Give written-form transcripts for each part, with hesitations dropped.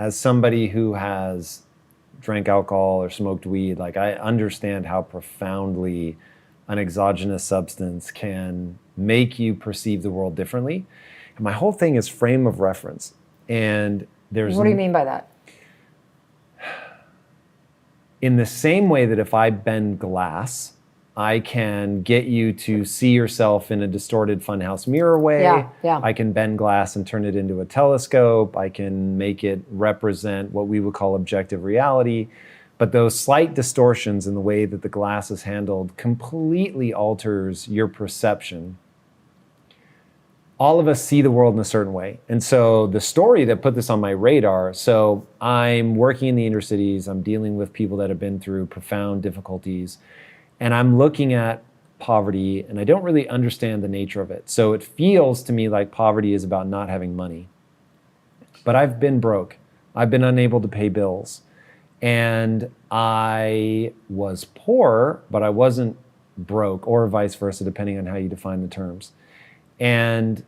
as somebody who has drank alcohol or smoked weed, like I understand how profoundly an exogenous substance can make you perceive the world differently. And my whole thing is frame of reference. And there's... What do you mean by that? In the same way that if I bend glass, I can get you to see yourself in a distorted funhouse mirror way. Yeah. I can bend glass and turn it into a telescope. I can make it represent what we would call objective reality. But those slight distortions in the way that the glass is handled completely alters your perception. All of us see the world in a certain way. And so the story that put this on my radar, so I'm working in the inner cities, I'm dealing with people that have been through profound difficulties, and I'm looking at poverty, and I don't really understand the nature of it. So it feels to me like poverty is about not having money. But I've been broke. I've been unable to pay bills. And I was poor, but I wasn't broke, or vice versa, depending on how you define the terms. And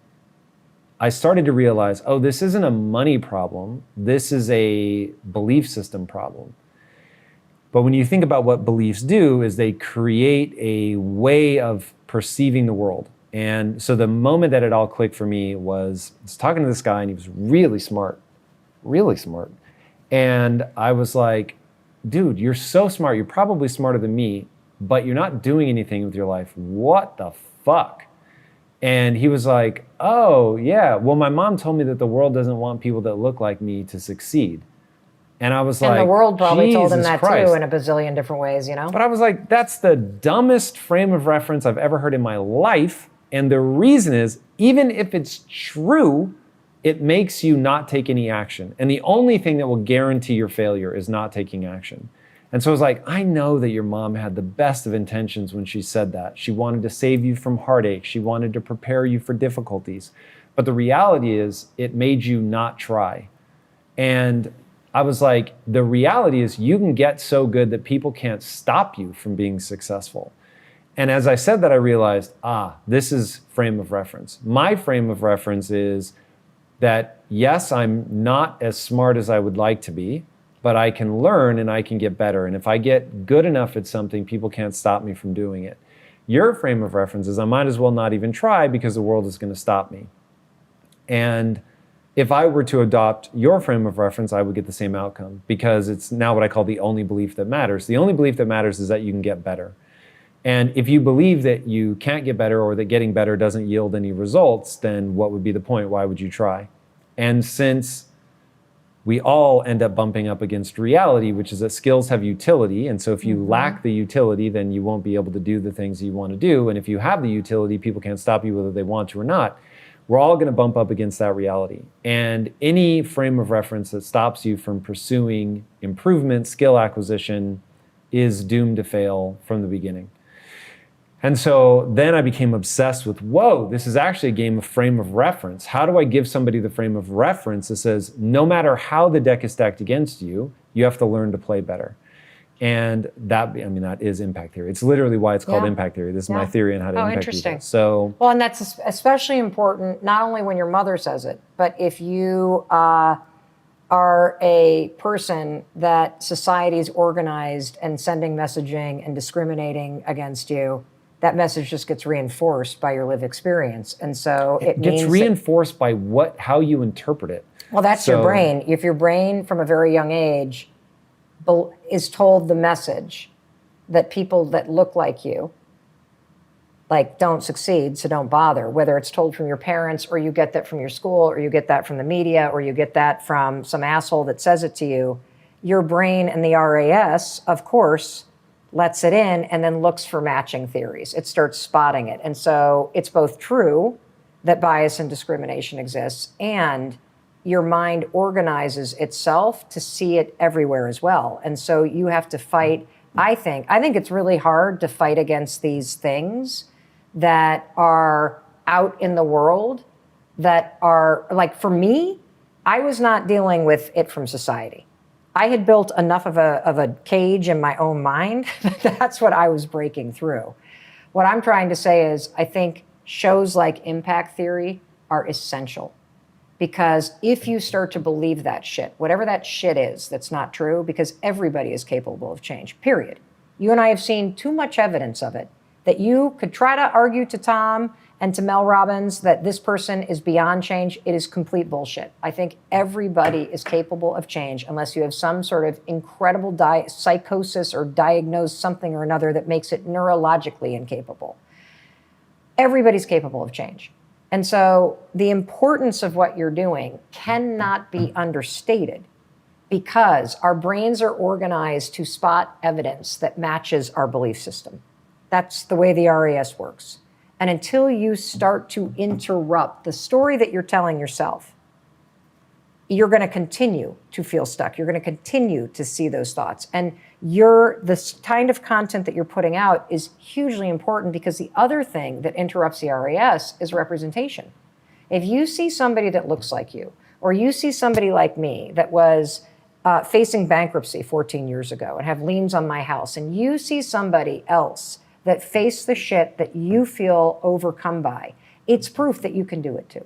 I started to realize, oh, this isn't a money problem. This is a belief system problem. But when you think about what beliefs do, is they create a way of perceiving the world. And so the moment that it all clicked for me was, I was talking to this guy and he was really smart. And I was like, dude, you're so smart. You're probably smarter than me, but you're not doing anything with your life. What the fuck? And he was like, oh yeah, well, my mom told me that the world doesn't want people that look like me to succeed. And I was like, and the world probably told him that Christ. too in a bazillion different ways, you know? But I was like, that's the dumbest frame of reference I've ever heard in my life. And the reason is, even if it's true, it makes you not take any action. And the only thing that will guarantee your failure is not taking action. And so I was like, I know that your mom had the best of intentions when she said that. She wanted to save you from heartache. She wanted to prepare you for difficulties. But the reality is, it made you not try. And I was like, the reality is you can get so good that people can't stop you from being successful. And as I said that, I realized, this is frame of reference. My frame of reference is that, yes, I'm not as smart as I would like to be, but I can learn and I can get better. And if I get good enough at something, people can't stop me from doing it. Your frame of reference is I might as well not even try because the world is going to stop me. And if I were to adopt your frame of reference, I would get the same outcome, because it's now what I call the only belief that matters. The only belief that matters is that you can get better. And if you believe that you can't get better, or that getting better doesn't yield any results, then what would be the point? Why would you try? And since we all end up bumping up against reality, which is that skills have utility. And so if you lack the utility, then you won't be able to do the things you want to do. And if you have the utility, people can't stop you whether they want to or not. We're all going to bump up against that reality. And any frame of reference that stops you from pursuing improvement, skill acquisition, is doomed to fail from the beginning. And so then I became obsessed with, whoa, this is actually a game of frame of reference. How do I give somebody the frame of reference that says, no matter how the deck is stacked against you, you have to learn to play better? And that is impact theory. It's literally why it's called impact theory. This is my theory on how to impact people. So, well, and that's especially important, not only when your mother says it, but if you are a person that society is organized and sending messaging and discriminating against you, that message just gets reinforced by your lived experience. And so it gets reinforced by how you interpret it. Well, that's your brain. If your brain from a very young age is told the message that people that look like you, like, don't succeed, so don't bother, whether it's told from your parents, or you get that from your school, or you get that from the media, or you get that from some asshole that says it to you, your brain and the RAS, of course, lets it in and then looks for matching theories. It starts spotting it. And so it's both true that bias and discrimination exists, and your mind organizes itself to see it everywhere as well. And so you have to fight. I think it's really hard to fight against these things that are out in the world, that are, like, for me, I was not dealing with it from society. I had built enough of a cage in my own mind that that's what I was breaking through. What I'm trying to say is, I think shows like Impact Theory are essential. Because if you start to believe that shit, whatever that shit is that's not true, because everybody is capable of change, period. You and I have seen too much evidence of it that you could try to argue to Tom and to Mel Robbins that this person is beyond change. It is complete bullshit. I think everybody is capable of change unless you have some sort of incredible psychosis or diagnosed something or another that makes it neurologically incapable. Everybody's capable of change. And so the importance of what you're doing cannot be understated because our brains are organized to spot evidence that matches our belief system. That's the way the RAS works. And until you start to interrupt the story that you're telling yourself, you're going to continue to feel stuck. You're going to continue to see those thoughts. And the kind of content that you're putting out is hugely important because the other thing that interrupts the RAS is representation. If you see somebody that looks like you, or you see somebody like me that was facing bankruptcy 14 years ago and have liens on my house, and you see somebody else that faced the shit that you feel overcome by, it's proof that you can do it too.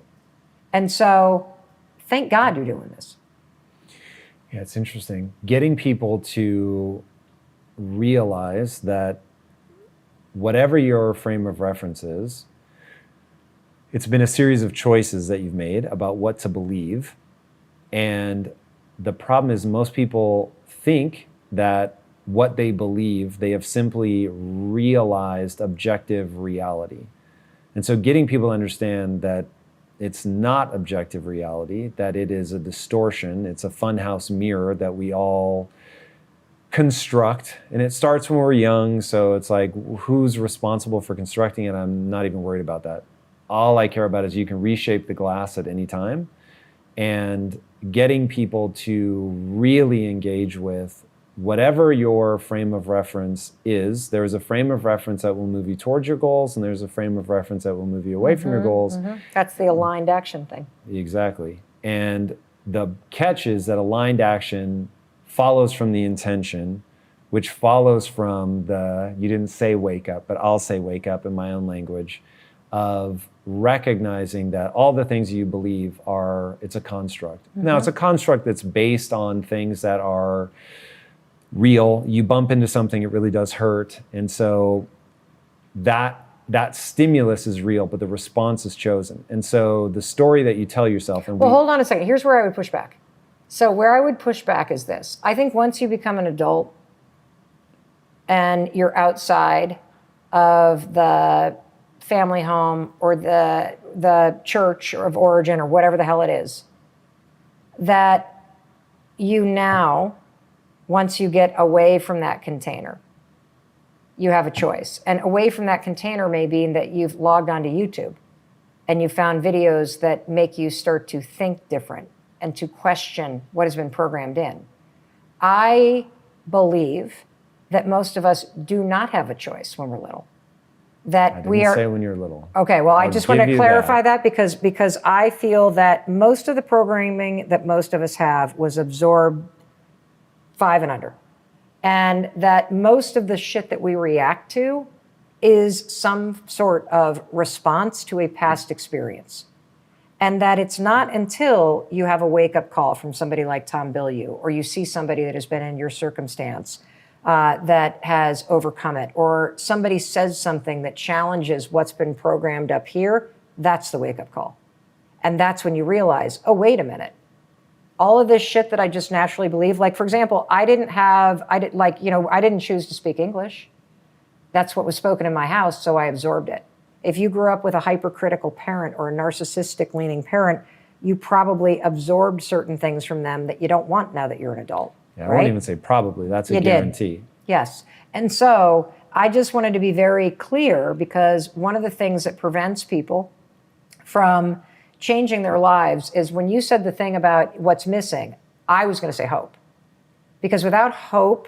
And so, thank God you're doing this. Yeah, it's interesting. Getting people to realize that whatever your frame of reference is, it's been a series of choices that you've made about what to believe. And the problem is most people think that what they believe, they have simply realized objective reality. And so getting people to understand that it's not objective reality, that it is a distortion, it's a funhouse mirror that we all construct. And it starts when we're young, so it's like, who's responsible for constructing it? I'm not even worried about that. All I care about is you can reshape the glass at any time. And getting people to really engage with whatever your frame of reference is. There's a frame of reference that will move you towards your goals, and there's a frame of reference that will move you away from your goals. Mm-hmm. That's the aligned action thing. Exactly. And the catch is that aligned action follows from the intention, which follows from you didn't say wake up, but I'll say wake up in my own language, of recognizing that all the things you believe it's a construct. Mm-hmm. Now, it's a construct that's based on things that are real. You bump into something, it really does hurt. And so that stimulus is real, but the response is chosen. And so the story that you tell yourself... Well, hold on a second. Here's where I would push back. So where I would push back is this. I think once you become an adult and you're outside of the family home or the church of origin or whatever the hell it is, that you now... once you get away from that container, you have a choice. And away from that container may be that you've logged onto YouTube and you found videos that make you start to think different and to question what has been programmed in. I believe that most of us do not have a choice when we're little. I didn't say when you're little. Okay, well, I just want to clarify that because I feel that most of the programming that most of us have was absorbed 5 and under. And that most of the shit that we react to is some sort of response to a past experience. And that it's not until you have a wake-up call from somebody like Tom Bilyeu, or you see somebody that has been in your circumstance that has overcome it, or somebody says something that challenges what's been programmed up here, that's the wake-up call. And that's when you realize, oh, wait a minute. All of this shit that I just naturally believe, like, for example, I didn't choose to speak English. That's what was spoken in my house, so I absorbed it. If you grew up with a hypercritical parent or a narcissistic leaning parent, you probably absorbed certain things from them that you don't want now that you're an adult. Yeah, I won't even say probably, that's a guarantee. Yes. And so I just wanted to be very clear, because one of the things that prevents people from changing their lives is when you said the thing about what's missing, I was going to say hope. Because without hope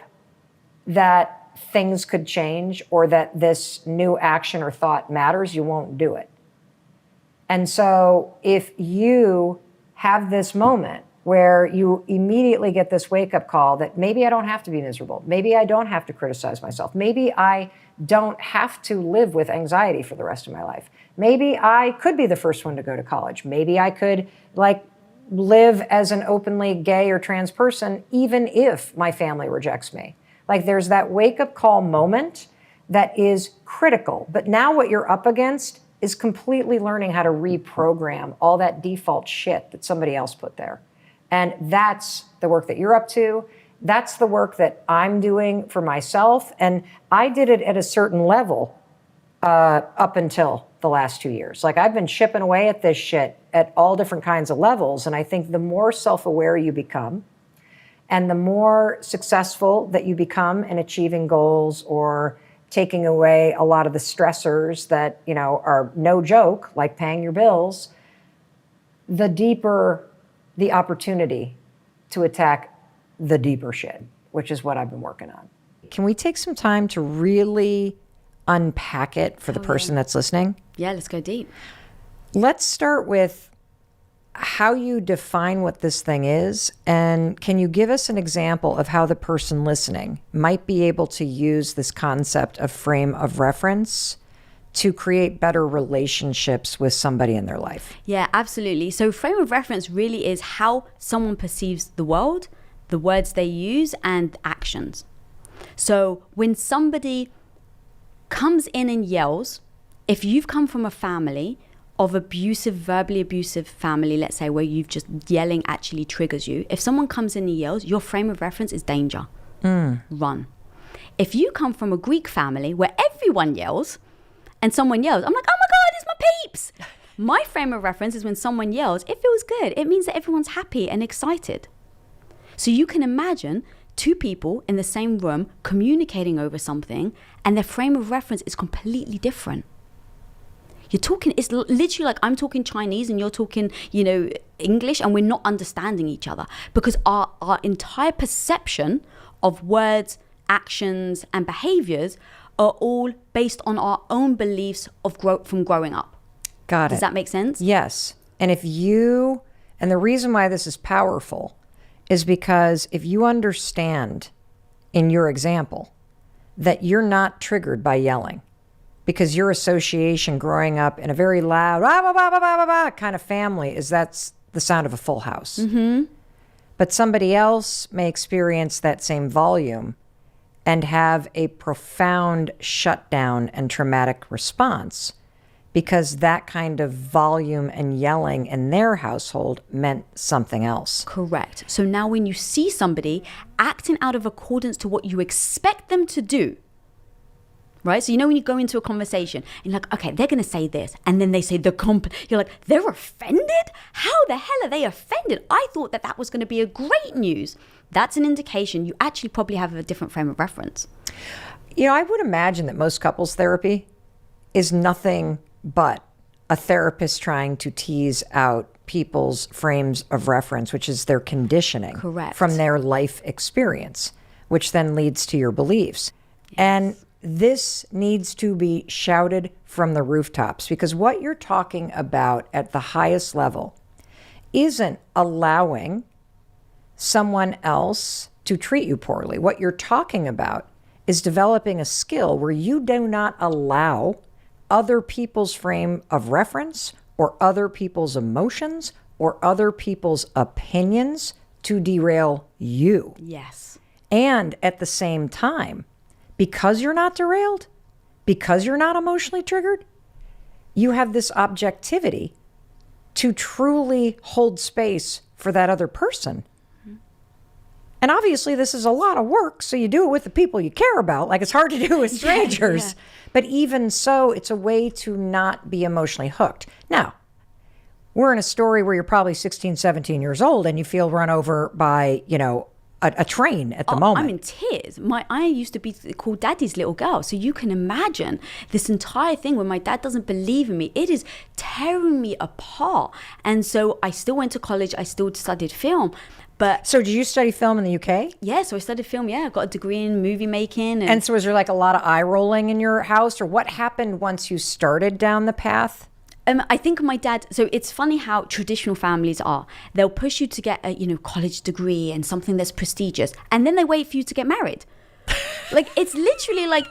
that things could change or that this new action or thought matters, you won't do it. And so if you have this moment where you immediately get this wake-up call that maybe I don't have to be miserable, maybe I don't have to criticize myself, maybe I don't have to live with anxiety for the rest of my life. Maybe I could be the first one to go to college. Maybe I could live as an openly gay or trans person, even if my family rejects me. Like there's that wake-up call moment that is critical. But now what you're up against is completely learning how to reprogram all that default shit that somebody else put there. And that's the work that you're up to. That's the work that I'm doing for myself. And I did it at a certain level up until the last 2 years. Like I've been chipping away at this shit at all different kinds of levels. And I think the more self-aware you become and the more successful that you become in achieving goals or taking away a lot of the stressors that, you know, are no joke, like paying your bills, the deeper the opportunity to attack the deeper shit, which is what I've been working on. Can we take some time to really unpack it for the person that's listening? Yeah, let's go deep. Let's start with how you define what this thing is, and can you give us an example of how the person listening might be able to use this concept of frame of reference to create better relationships with somebody in their life? Yeah, absolutely. So frame of reference really is how someone perceives the world, the words they use, and actions. So when somebody comes in and yells, if you've come from a family of abusive, verbally abusive family, let's say, where you've just yelling actually triggers you, if someone comes in and yells, your frame of reference is danger. Run. If you come from a Greek family where everyone yells and someone yells, I'm like, oh my God, it's my peeps. My frame of reference is when someone yells, it feels good. It means that everyone's happy and excited. So you can imagine two people in the same room communicating over something and their frame of reference is completely different. You're talking, it's literally like I'm talking Chinese and you're talking, you know, English, and we're not understanding each other because our entire perception of words, actions, and behaviors are all based on our own beliefs of from growing up. Got it. Does that make sense? Yes. And and the reason why this is powerful is because if you understand in your example that you're not triggered by yelling, because your association growing up in a very loud kind of family is that's the sound of a full house. Mm-hmm. But somebody else may experience that same volume and have a profound shutdown and traumatic response because that kind of volume and yelling in their household meant something else. Correct. So now when you see somebody acting out of accordance to what you expect them to do, right? So you know when you go into a conversation and you're like, okay, they're going to say this. And then they say you're like, they're offended? How the hell are they offended? I thought that was going to be a great news. That's an indication you actually probably have a different frame of reference. You know, I would imagine that most couples therapy is nothing but a therapist trying to tease out people's frames of reference, which is their conditioning. Correct. From their life experience, which then leads to your beliefs. Yes. And this needs to be shouted from the rooftops because what you're talking about at the highest level isn't allowing someone else to treat you poorly. What you're talking about is developing a skill where you do not allow other people's frame of reference or other people's emotions or other people's opinions to derail you. Yes. And at the same time, because you're not derailed, because you're not emotionally triggered, you have this objectivity to truly hold space for that other person. Mm-hmm. And obviously this is a lot of work, so you do it with the people you care about. Like it's hard to do with strangers. Yeah. But even so, it's a way to not be emotionally hooked. Now, we're in a story where you're probably 16, 17 years old and you feel run over by, you know, a train at the moment. I'm in tears. I used to be called Daddy's little girl. So you can imagine this entire thing when my dad doesn't believe in me. It is tearing me apart. And so I still went to college. I still studied film. But so did you study film in the UK? Yeah, so I studied film. Yeah, I got a degree in movie making. And so was there like a lot of eye rolling in your house? Or what happened once you started down the path? I think my dad, so it's funny how traditional families are. They'll push you to get a college degree and something that's prestigious. And then they wait for you to get married. Like, it's literally like,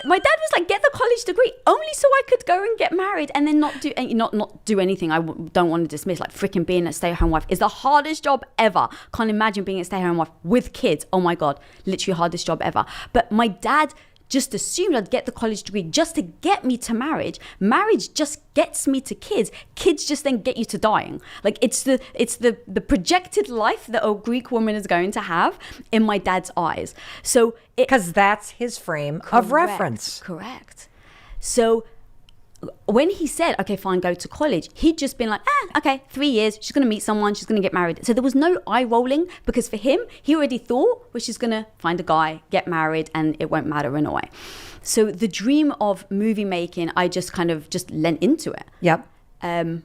my dad was like, get the college degree only so I could go and get married and then not do anything. Don't want to dismiss, like, freaking being a stay-at-home wife is the hardest job ever. Can't imagine being a stay-at-home wife with kids. Oh my God, literally hardest job ever. But my dad just assumed I'd get the college degree just to get me to marriage. Marriage just gets me to kids. Kids just then get you to dying. Like, it's the projected life that a Greek woman is going to have in my dad's eyes. So because that's his frame of reference. Correct. So when he said, okay, fine, go to college, he'd just been like, okay, 3 years, she's going to meet someone, she's going to get married. So there was no eye rolling, because for him, he already thought, well, she's going to find a guy, get married, and it won't matter in a way. So the dream of movie making, I just kind of just lent into it. Yep. And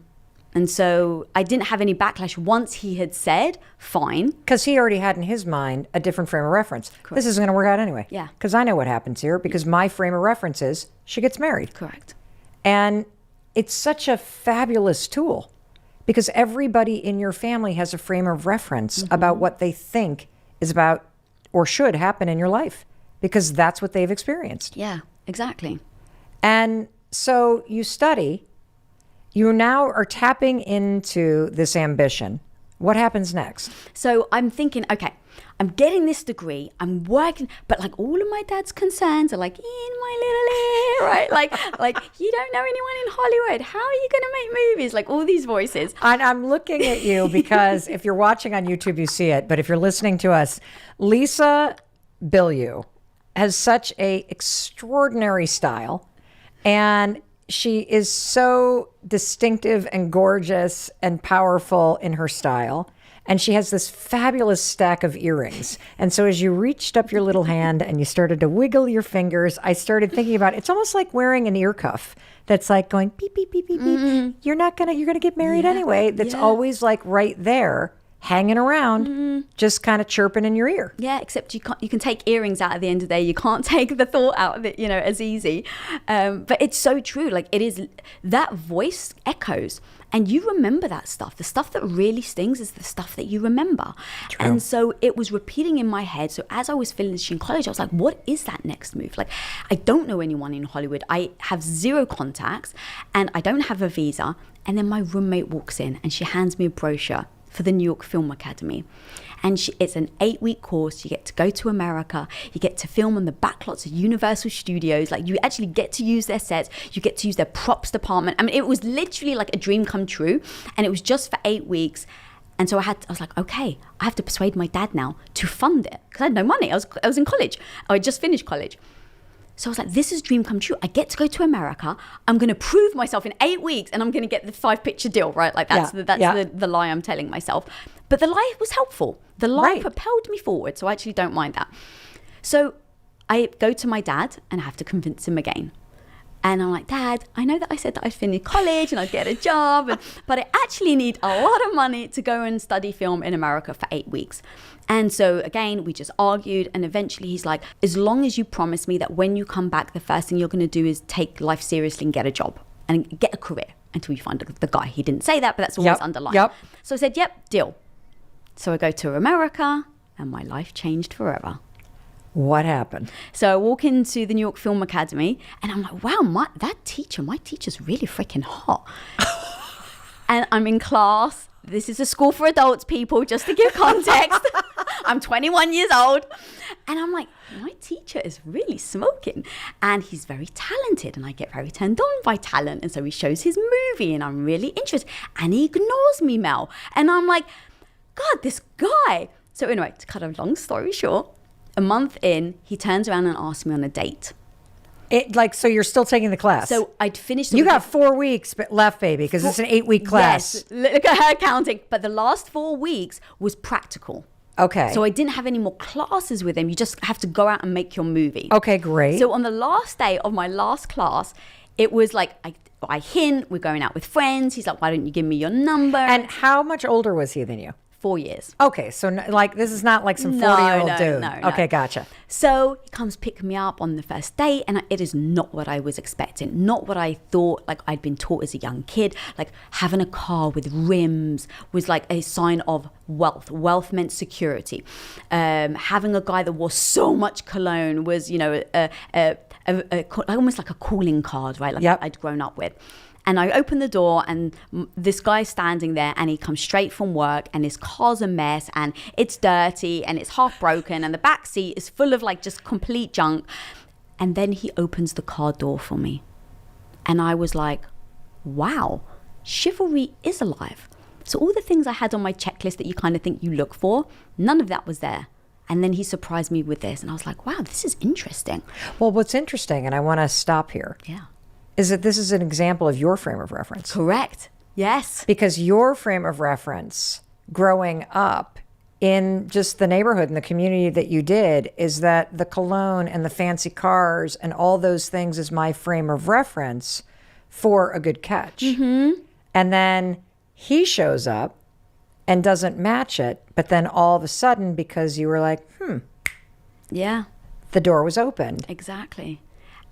so I didn't have any backlash once he had said, fine. Because he already had in his mind a different frame of reference. Correct. This isn't going to work out anyway. Yeah. Because I know what happens here, because my frame of reference is she gets married. Correct. And it's such a fabulous tool, because everybody in your family has a frame of reference about what they think is about or should happen in your life, because that's what they've experienced. Yeah, exactly. And so you study, you now are tapping into this ambition. What happens next? So I'm thinking, okay, I'm getting this degree, I'm working, but like all of my dad's concerns are like, in my little ear, right? Like you don't know anyone in Hollywood. How are you going to make movies? Like all these voices. And I'm looking at you because if you're watching on YouTube, you see it. But if you're listening to us, Lisa Bilyeu has such a extraordinary style. And she is so distinctive and gorgeous and powerful in her style. And she has this fabulous stack of earrings. And so as you reached up your little hand and you started to wiggle your fingers, I started thinking about, it's almost like wearing an ear cuff that's like going beep, beep, beep, beep, beep. You're going to get married anyway. That's always like right there, hanging around, just kind of chirping in your ear. Yeah, except you can take earrings out at the end of the day. You can't take the thought out of it, as easy. But it's so true. Like, it is, that voice echoes. And you remember that stuff. The stuff that really stings is the stuff that you remember. True. And so it was repeating in my head. So as I was finishing college, I was like, what is that next move? Like, I don't know anyone in Hollywood. I have 0 contacts and I don't have a visa. And then my roommate walks in and she hands me a brochure for the New York Film Academy. And it's an 8-week course. You get to go to America. You get to film on the backlots of Universal Studios. Like, you actually get to use their sets. You get to use their props department. I mean, it was literally like a dream come true. And it was just for 8 weeks. And so I was like, okay, I have to persuade my dad now to fund it, because I had no money. I was in college. I just finished college. So I was like, this is dream come true. I get to go to America. I'm going to prove myself in 8 weeks and I'm going to get the 5-picture deal, right? Like, that's the lie I'm telling myself. But the lie was helpful. The lie propelled me forward. So I actually don't mind that. So I go to my dad and I have to convince him again. And I'm like, Dad, I know that I said that I'd finish college and I'd get a job, but I actually need a lot of money to go and study film in America for 8 weeks. And so again, we just argued, and eventually he's like, as long as you promise me that when you come back, the first thing you're going to do is take life seriously and get a job and get a career until you find the guy. He didn't say that, but that's always underlined. Yep. So I said, yep, deal. So I go to America and my life changed forever. What happened? So I walk into the New York Film Academy and I'm like, wow, my teacher's really freaking hot. And I'm in class. This is a school for adults, people, just to give context. I'm 21 years old. And I'm like, my teacher is really smoking. And he's very talented. And I get very turned on by talent. And so he shows his movie and I'm really interested. And he ignores me, Mel. And I'm like, God, this guy. So anyway, to cut a long story short, a month in, he turns around and asks me on a date. So you're still taking the class? So I'd finished. You got 4 weeks left, baby, because it's an 8-week class. Yes, look at her counting. But the last 4 weeks was practical. Okay. So I didn't have any more classes with him. You just have to go out and make your movie. Okay, great. So on the last day of my last class, it was like, I hint, we're going out with friends. He's like, why don't you give me your number? And how much older was he than you? 4 years. Okay, so like this is not like some 40-year-old dude. No. Okay, gotcha. So he comes pick me up on the first date, and it is not what I was expecting, not what I thought like I'd been taught as a young kid. Like having a car with rims was like a sign of wealth. Wealth meant security. Having a guy that wore so much cologne was, you know, almost like a calling card, right? Like I'd grown up with. And I open the door, and this guy's standing there, and he comes straight from work, and his car's a mess, and it's dirty, and it's half broken, and the back seat is full of like just complete junk. And then he opens the car door for me. And I was like, wow, chivalry is alive. So all the things I had on my checklist that you kind of think you look for, none of that was there. And then he surprised me with this, and I was like, wow, this is interesting. Well, what's interesting, and I want to stop here. Yeah. Is that this is an example of your frame of reference. Correct. Yes. Because your frame of reference growing up in just the neighborhood and the community that you did is that the cologne and the fancy cars and all those things is my frame of reference for a good catch. Mm-hmm. And then he shows up and doesn't match it, but then all of a sudden, because you were like, yeah, the door was opened. Exactly.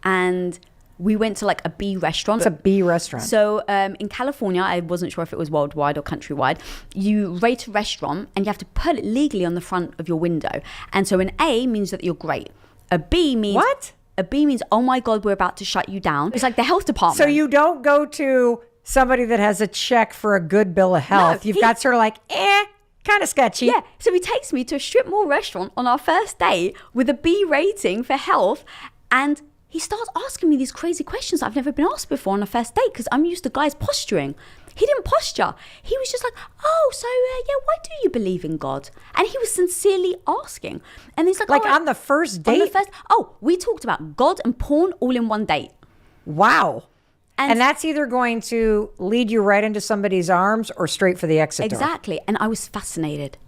And we went to like a B restaurant. It's a B restaurant. So in California, I wasn't sure if it was worldwide or countrywide, you rate a restaurant and you have to put it legally on the front of your window. And so an A means that you're great. A B means... What? A B means, oh my God, we're about to shut you down. It's like the health department. So you don't go to somebody that has a check for a good bill of health. You've got sort of like, kind of sketchy. Yeah. So he takes me to a strip mall restaurant on our first date with a B rating for health, and he starts asking me these crazy questions I've never been asked before on a first date because I'm used to guys posturing. He didn't posture. He was just like, oh, so why do you believe in God? And he was sincerely asking. And he's like, on the first date? We talked about God and porn all in one date. Wow. And that's either going to lead you right into somebody's arms or straight for the exit door. Exactly. And I was fascinated.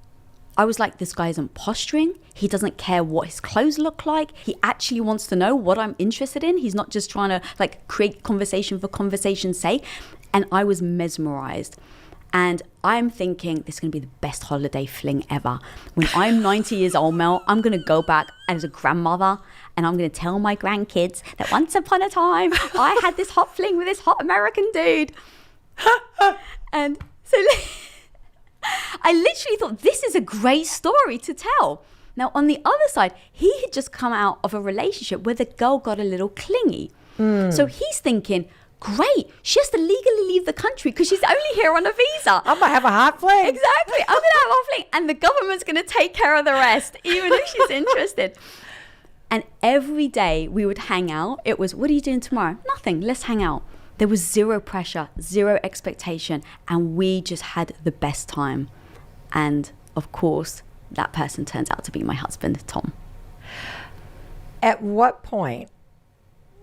I was like, this guy isn't posturing. He doesn't care what his clothes look like. He actually wants to know what I'm interested in. He's not just trying to like create conversation for conversation's sake. And I was mesmerized. And I'm thinking this is going to be the best holiday fling ever. When I'm 90 years old, Mel, I'm going to go back as a grandmother and I'm going to tell my grandkids that once upon a time, I had this hot fling with this hot American dude. And so... I literally thought, this is a great story to tell. Now, on the other side, he had just come out of a relationship where the girl got a little clingy. So he's thinking, great, she has to legally leave the country because she's only here on a visa. I'm going to have a hot fling. Exactly. I'm going to have a hot fling. And the government's going to take care of the rest, even if she's interested. And every day we would hang out. It was, what are you doing tomorrow? Nothing. Let's hang out. There was zero pressure, zero expectation, and we just had the best time. And of course, that person turns out to be my husband, Tom. At what point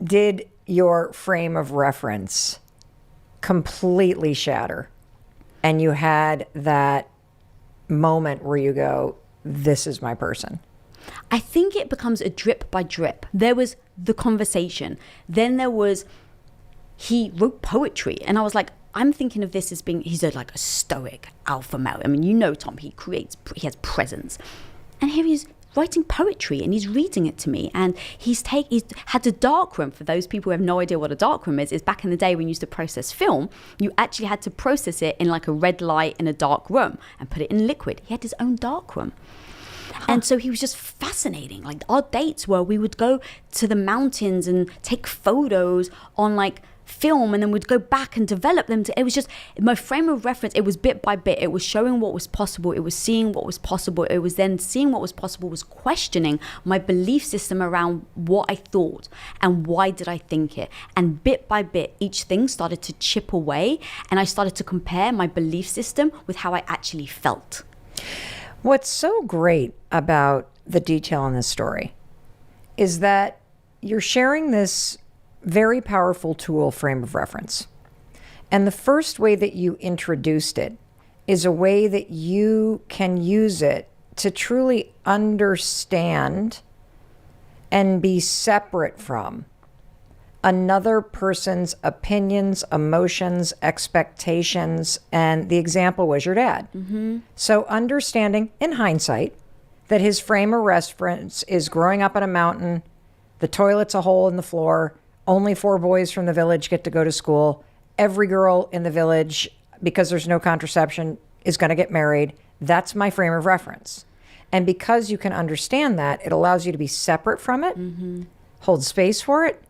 did your frame of reference completely shatter and you had that moment where you go, this is my person? I think it becomes a drip by drip. There was the conversation. Then there was... he wrote poetry, and I was like, I'm thinking of this as being, he's like a stoic alpha male. I mean, you know, Tom, he has presence. And here he's writing poetry and he's reading it to me. And he's had a darkroom. For those people who have no idea what a darkroom is back in the day when you used to process film, you actually had to process it in like a red light in a dark room and put it in liquid. He had his own darkroom. And so he was just fascinating. Like our dates were, we would go to the mountains and take photos on like film, and then we'd go back and develop them. It was just my frame of reference. It was bit by bit. It was showing what was possible. It was seeing what was possible. It was then seeing what was possible, was questioning my belief system around what I thought and why did I think it. And bit by bit, each thing started to chip away, and I started to compare my belief system with how I actually felt. What's so great about the detail in this story is that you're sharing this very powerful tool, frame of reference. And the first way that you introduced it is a way that you can use it to truly understand and be separate from another person's opinions, emotions, expectations, and the example was your dad. So understanding, in hindsight, that his frame of reference is growing up on a mountain, the toilet's a hole in the floor, only 4 boys from the village get to go to school, every girl in the village, because there's no contraception, is going to get married. That's my frame of reference. And because you can understand that, it allows you to be separate from it, hold space for it,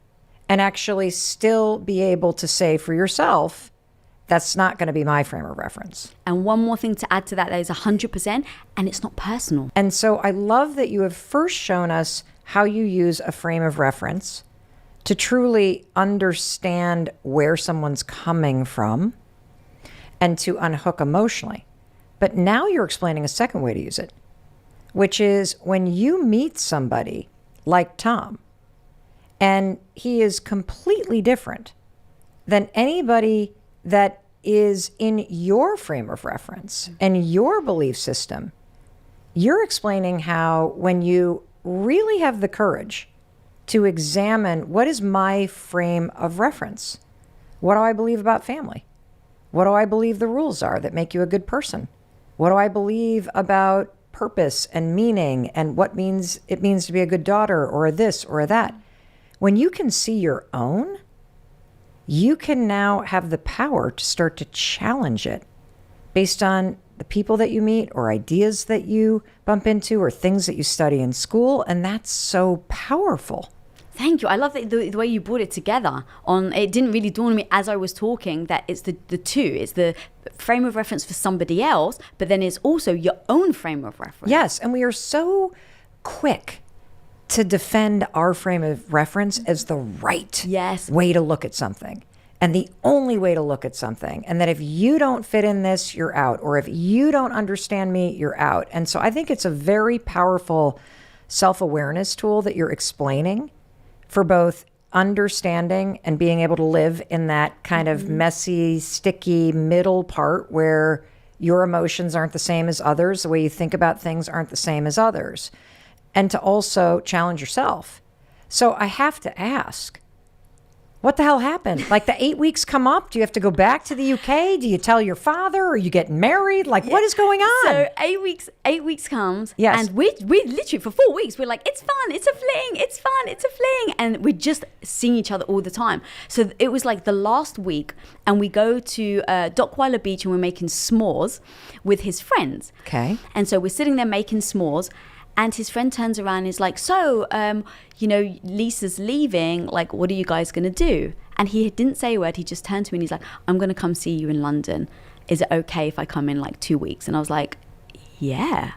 and actually still be able to say for yourself, that's not going to be my frame of reference. And one more thing to add to that is 100%, and it's not personal. And so I love that you have first shown us how you use a frame of reference to truly understand where someone's coming from and to unhook emotionally. But now you're explaining a second way to use it, which is when you meet somebody like Tom, and he is completely different than anybody that is in your frame of reference and your belief system, you're explaining how when you really have the courage to examine what is my frame of reference, what do I believe about family? What do I believe the rules are that make you a good person? What do I believe about purpose and meaning and what it means to be a good daughter or a this or a that? When you can see your own, you can now have the power to start to challenge it based on the people that you meet or ideas that you bump into or things that you study in school. And that's so powerful. Thank you. I love the way you brought it together. It didn't really dawn on me as I was talking that it's the two. It's the frame of reference for somebody else, but then it's also your own frame of reference. Yes, and we are so quick to defend our frame of reference as the right way to look at something. And the only way to look at something. And that if you don't fit in this, you're out. Or if you don't understand me, you're out. And so I think it's a very powerful self-awareness tool that you're explaining for both understanding and being able to live in that kind of messy, sticky middle part where your emotions aren't the same as others, the way you think about things aren't the same as others, and to also challenge yourself. So I have to ask, what the hell happened? Like the 8 weeks come up, do you have to go back to the UK? Do you tell your father? Or you getting married? Like what is going on? So 8 weeks comes, yes. And we literally for 4 weeks we're like, it's fun, it's a fling, it's fun, it's a fling, and we're just seeing each other all the time. So it was like the last week, and we go to Dockweiler Beach and we're making s'mores with his friends. Okay. And so we're sitting there making s'mores. And his friend turns around and is like, so, Lisa's leaving. Like, what are you guys going to do? And he didn't say a word. He just turned to me and he's like, I'm going to come see you in London. Is it okay if I come in like 2 weeks? And I was like, yeah.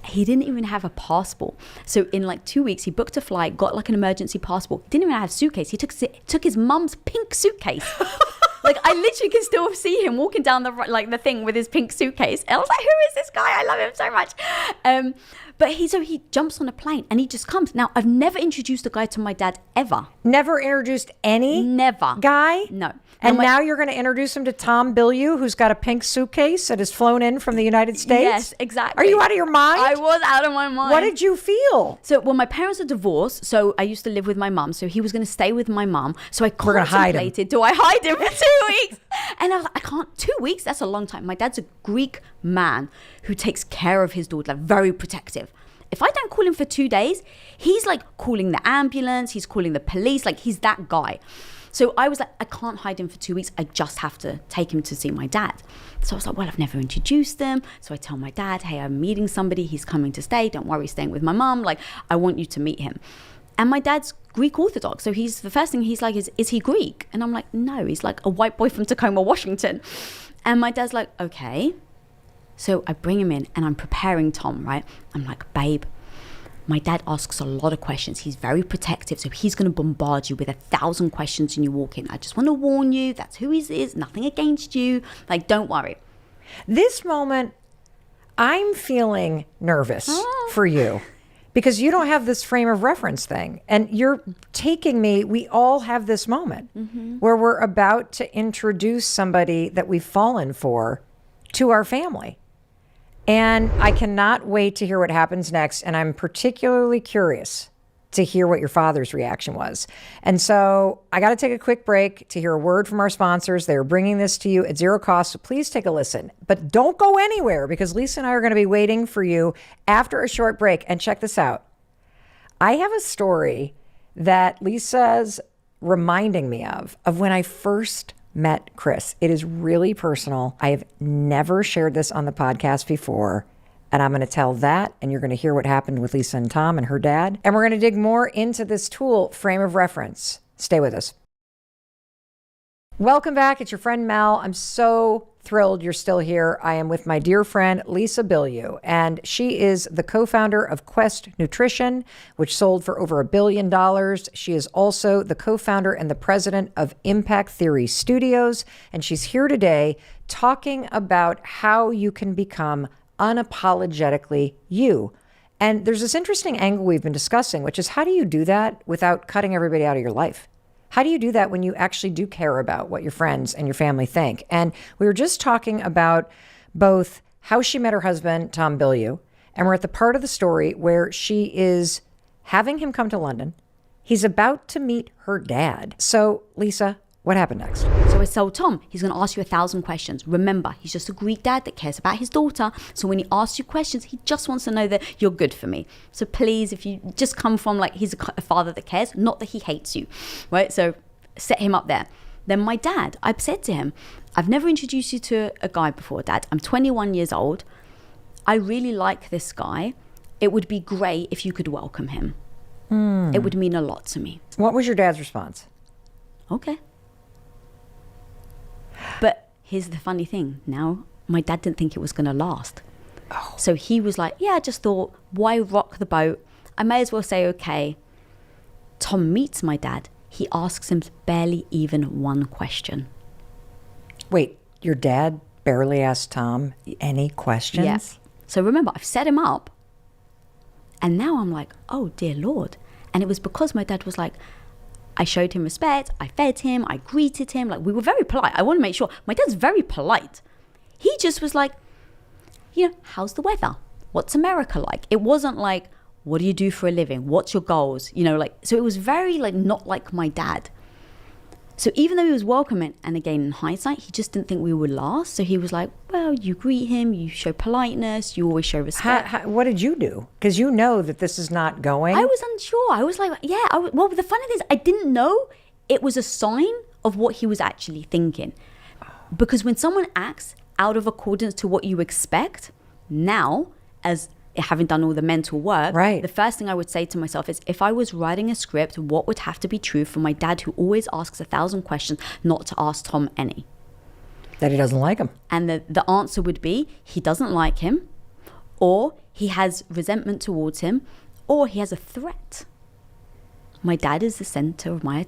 He didn't even have a passport. So in like 2 weeks, he booked a flight, got like an emergency passport. Didn't even have a suitcase. He took his mum's pink suitcase. Like I literally can still see him walking down the thing with his pink suitcase. And I was like, who is this guy? I love him so much. But he jumps on a plane and he just comes. Now, I've never introduced a guy to my dad ever. Never introduced any guy? No. And now you're going to introduce him to Tom Bilyeu, who's got a pink suitcase that has flown in from the United States? Yes, exactly. Are you out of your mind? I was out of my mind. What did you feel? So, my parents are divorced, so I used to live with my mum. So he was going to stay with my mum. So I contemplated, do I hide him for 2 weeks? And I was like, I can't. 2 weeks? That's a long time. My dad's a Greek man who takes care of his daughter, like very protective. If I don't call him for 2 days, he's like calling the ambulance, he's calling the police, like he's that guy. So I was like, I can't hide him for 2 weeks. I just have to take him to see my dad. So I was like, well, I've never introduced them. So I tell my dad, hey, I'm meeting somebody. He's coming to stay. Don't worry, staying with my mom. Like, I want you to meet him. And my dad's Greek Orthodox. So the first thing he's like, is he Greek? And I'm like, no, he's like a white boy from Tacoma, Washington. And my dad's like, okay. So I bring him in and I'm preparing Tom, right? I'm like, babe, my dad asks a lot of questions. He's very protective. So he's going to bombard you with 1,000 questions when you walk in. I just want to warn you, that's who he is. Nothing against you. Like, don't worry. This moment, I'm feeling nervous for you because you don't have this frame of reference thing. And you're taking me, we all have this moment where we're about to introduce somebody that we've fallen for to our family. And I cannot wait to hear what happens next. And I'm particularly curious to hear what your father's reaction was. And so I got to take a quick break to hear a word from our sponsors. They're bringing this to you at zero cost, so please take a listen. But don't go anywhere, because Lisa and I are going to be waiting for you after a short break. And check this out. I have a story that Lisa's reminding me of when I first met Chris. It is really personal. I have never shared this on the podcast before. And I'm going to tell that, and you're going to hear what happened with Lisa and Tom and her dad. And we're going to dig more into this tool, frame of reference. Stay with us. Welcome back. It's your friend Mel. I'm so thrilled you're still here. I am with my dear friend Lisa Bilyeu, and she is the co-founder of Quest Nutrition, which sold for over $1 billion. She is also the co-founder and the president of Impact Theory Studios, and she's here today talking about how you can become unapologetically you. And there's this interesting angle we've been discussing, which is, how do you do that without cutting everybody out of your life? How do you do that when you actually do care about what your friends and your family think? And we were just talking about both how she met her husband, Tom Bilyeu, and we're at the part of the story where she is having him come to London. He's about to meet her dad. So, Lisa, what happened next? So I told Tom, he's going to ask you 1,000 questions. Remember, he's just a Greek dad that cares about his daughter. So when he asks you questions, he just wants to know that you're good for me. So please, if you just come from like, he's a father that cares, not that he hates you, right? So set him up there. Then my dad, I've said to him, I've never introduced you to a guy before, Dad. I'm 21 years old. I really like this guy. It would be great if you could welcome him. It would mean a lot to me. What was your dad's response? Okay. But here's the funny thing. Now, my dad didn't think it was going to last. Oh. So he was like, yeah, I just thought, why rock the boat? I may as well say, okay. Tom meets my dad. He asks him barely even one question. Wait, your dad barely asked Tom any questions? Yes. So remember, I've set him up. And now I'm like, oh, dear Lord. And it was because my dad was like, I showed him respect, I fed him, I greeted him. Like, we were very polite. I want to make sure. My dad's very polite. He just was like, you know, how's the weather? What's America like? It wasn't like, what do you do for a living? What's your goals? You know, like, so it was very like not like my dad. So even though he was welcoming, and again, in hindsight, he just didn't think we would last. So he was like, well, you greet him, you show politeness, you always show respect. What did you do? Because you know that this is not going. I was unsure. I was like, yeah. Well, the funny thing is, I didn't know it was a sign of what he was actually thinking. Because when someone acts out of accordance to what you expect, now, as having done all the mental work, right, the first thing I would say to myself is, if I was writing a script, what would have to be true for my dad, who always asks 1,000 questions, not to ask Tom any? That he doesn't like him. And the answer would be, he doesn't like him, or he has resentment towards him, or he has a threat. My dad is the center of my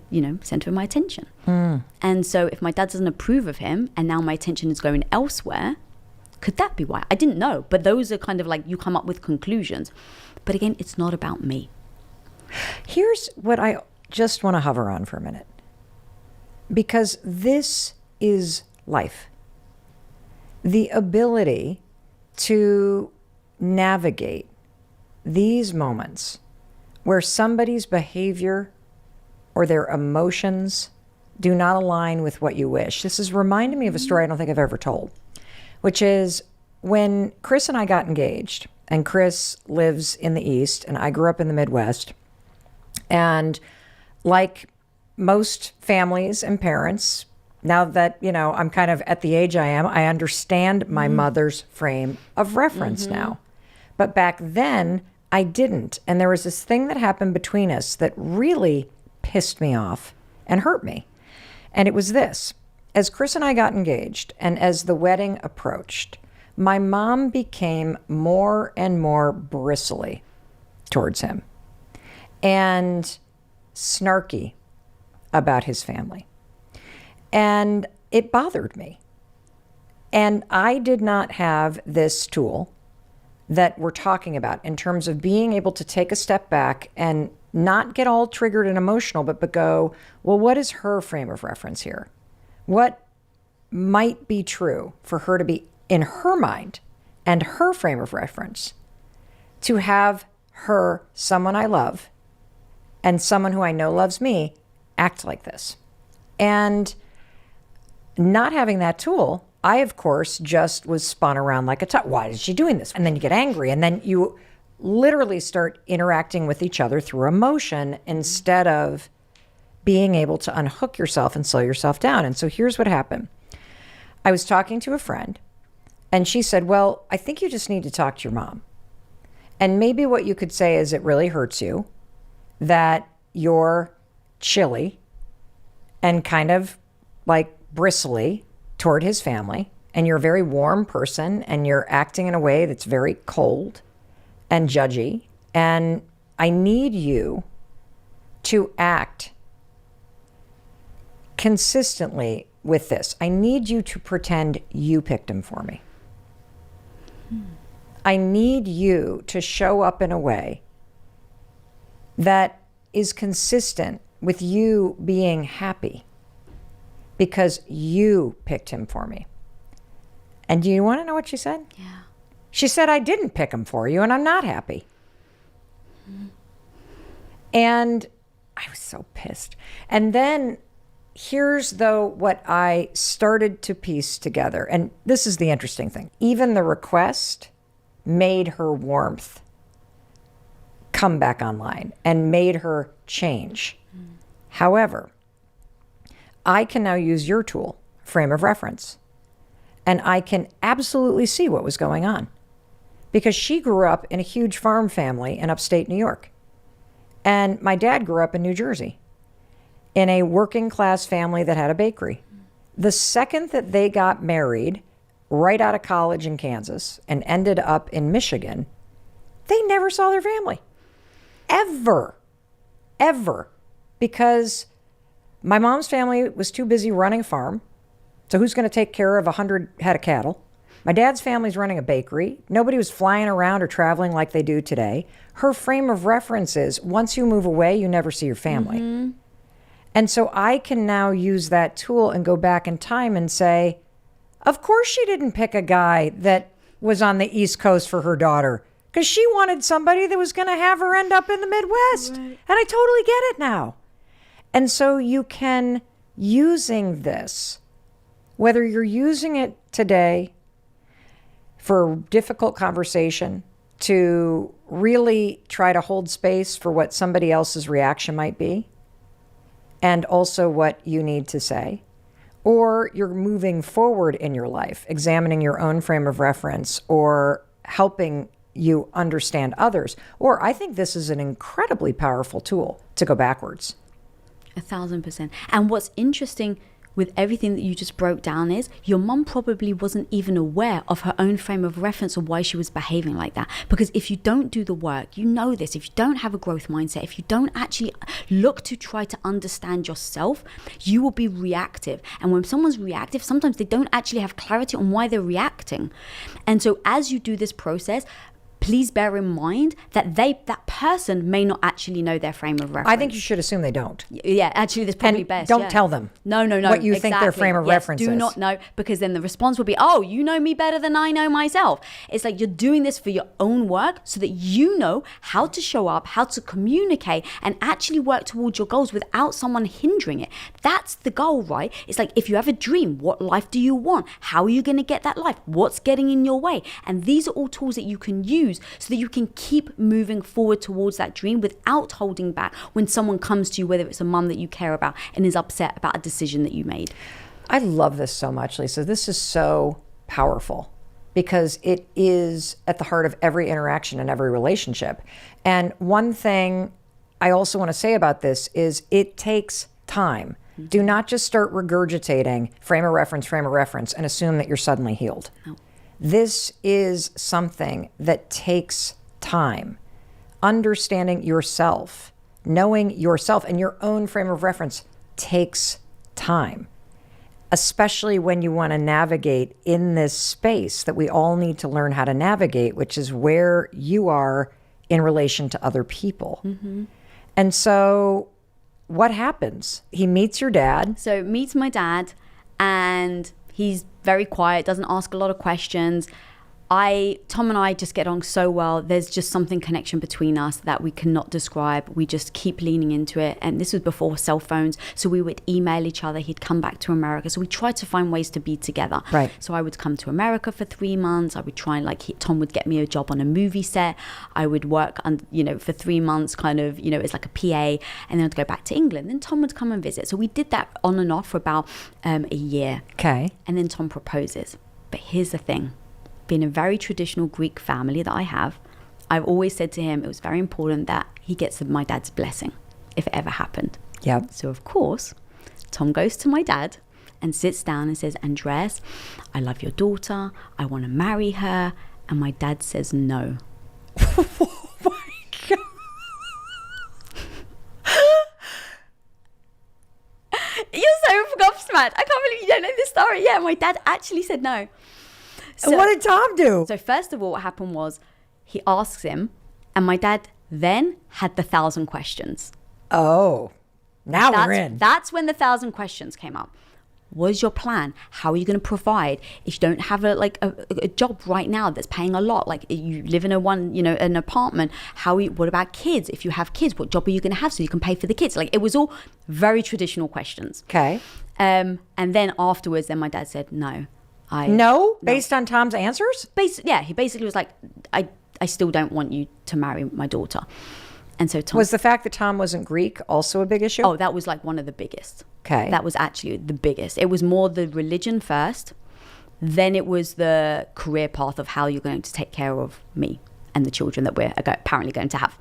attention. And so if my dad doesn't approve of him, and now my attention is going elsewhere, could that be why? I didn't know, but those are kind of like, you come up with conclusions. But again, it's not about me. Here's what I just want to hover on for a minute. Because this is life. The ability to navigate these moments where somebody's behavior or their emotions do not align with what you wish. This is reminding me of a story I don't think I've ever told, which is when Chris and I got engaged, and Chris lives in the East and I grew up in the Midwest. And like most families and parents, now that, you know, I'm kind of at the age I am, I understand my mother's frame of reference now. But back then, I didn't. And there was this thing that happened between us that really pissed me off and hurt me. And it was this. As Chris and I got engaged, and as the wedding approached, my mom became more and more bristly towards him and snarky about his family. And it bothered me. And I did not have this tool that we're talking about in terms of being able to take a step back and not get all triggered and emotional, but go, well, what is her frame of reference here? What might be true for her to be in her mind and her frame of reference, to have her, someone I love, and someone who I know loves me act like this? And not having that tool, I, of course, just was spun around like a top. Why is she doing this? And then you get angry, and then you literally start interacting with each other through emotion instead of being able to unhook yourself and slow yourself down. And so here's what happened. I was talking to a friend, and she said, well, I think you just need to talk to your mom. And maybe what you could say is it really hurts you that you're chilly and kind of like bristly toward his family, and you're a very warm person, and you're acting in a way that's very cold and judgy. And I need you to act consistently with this. I need you to pretend you picked him for me. I need you to show up in a way that is consistent with you being happy because you picked him for me. And do you want to know what she said? Yeah. She said, I didn't pick him for you, and I'm not happy. And I was so pissed. And then here's, though, what I started to piece together. And this is the interesting thing. Even the request made her warmth come back online and made her change. However, I can now use your tool, frame of reference, and I can absolutely see what was going on. Because she grew up in a huge farm family in upstate New York. And my dad grew up in New Jersey in a working class family that had a bakery. The second that they got married, right out of college in Kansas, and ended up in Michigan, they never saw their family. Ever. Ever. Because my mom's family was too busy running a farm. So who's going to take care of 100 head of cattle? My dad's family's running a bakery. Nobody was flying around or traveling like they do today. Her frame of reference is, once you move away, you never see your family. Mm-hmm. And so I can now use that tool and go back in time and say, of course she didn't pick a guy that was on the East Coast for her daughter, because she wanted somebody that was going to have her end up in the Midwest. Right. And I totally get it now. And so you can, using this, whether you're using it today for difficult conversation, to really try to hold space for what somebody else's reaction might be, and also what you need to say, or you're moving forward in your life, examining your own frame of reference, or helping you understand others. Or I think this is an incredibly powerful tool to go backwards. 1,000%. And what's interesting with everything that you just broke down is your mom probably wasn't even aware of her own frame of reference or why she was behaving like that. Because if you don't do the work, you know this, if you don't have a growth mindset, if you don't actually look to try to understand yourself, you will be reactive. And when someone's reactive, sometimes they don't actually have clarity on why they're reacting. And so as you do this process, please bear in mind that that person may not actually know their frame of reference. I think you should assume they don't. Yeah, actually, that's probably best. Don't tell them. No. What you think their frame of reference is. Do not know, because then the response will be, oh, you know me better than I know myself. It's like you're doing this for your own work so that you know how to show up, how to communicate, and actually work towards your goals without someone hindering it. That's the goal, right? It's like, if you have a dream, what life do you want? How are you going to get that life? What's getting in your way? And these are all tools that you can use so that you can keep moving forward towards that dream without holding back when someone comes to you, whether it's a mum that you care about and is upset about a decision that you made. I love this so much, Lisa. This is so powerful because it is at the heart of every interaction and every relationship. And one thing I also want to say about this is it takes time. Mm-hmm. Do not just start regurgitating frame of reference, and assume that you're suddenly healed. No. This is something that takes time. Understanding yourself, knowing yourself and your own frame of reference takes time, especially when you want to navigate in this space that we all need to learn how to navigate, which is where you are in relation to other people. Mm-hmm. And so what happens? He meets your dad. So meets my dad, and he's very quiet, doesn't ask a lot of questions. Tom and I just get on so well. There's just something connection between us that we cannot describe. We just keep leaning into it. And this was before cell phones. So we would email each other. He'd come back to America. So we tried to find ways to be together. Right. So I would come to America for 3 months. I would try and Tom would get me a job on a movie set. I would work for 3 months kind of, as like a PA, and then I'd go back to England. Then Tom would come and visit. So we did that on and off for about a year. Okay. And then Tom proposes. But here's the thing. Being a very traditional Greek family that I have, I've always said to him it was very important that he gets my dad's blessing if it ever happened. Yeah. So of course, Tom goes to my dad and sits down and says, Andres, I love your daughter. I want to marry her. And my dad says no. Oh my God. You're so gobsmacked. I can't believe you don't know this story. Yeah, my dad actually said no. So, and what did Tom do? So first of all, what happened was he asks him, and my dad then had the 1,000 questions. Oh, now we're in. That's when the 1,000 questions came up. What is your plan? How are you going to provide if you don't have a job right now that's paying a lot? Like you live in an apartment. What about kids? If you have kids, what job are you going to have so you can pay for the kids? Like it was all very traditional questions. Okay. And then afterwards, my dad said no. No? Based on Tom's answers? He basically was like, I still don't want you to marry my daughter. And so Tom... Was the fact that Tom wasn't Greek also a big issue? Oh, that was like one of the biggest. Okay. That was actually the biggest. It was more the religion first. Then it was the career path of how you're going to take care of me and the children that we're apparently going to have.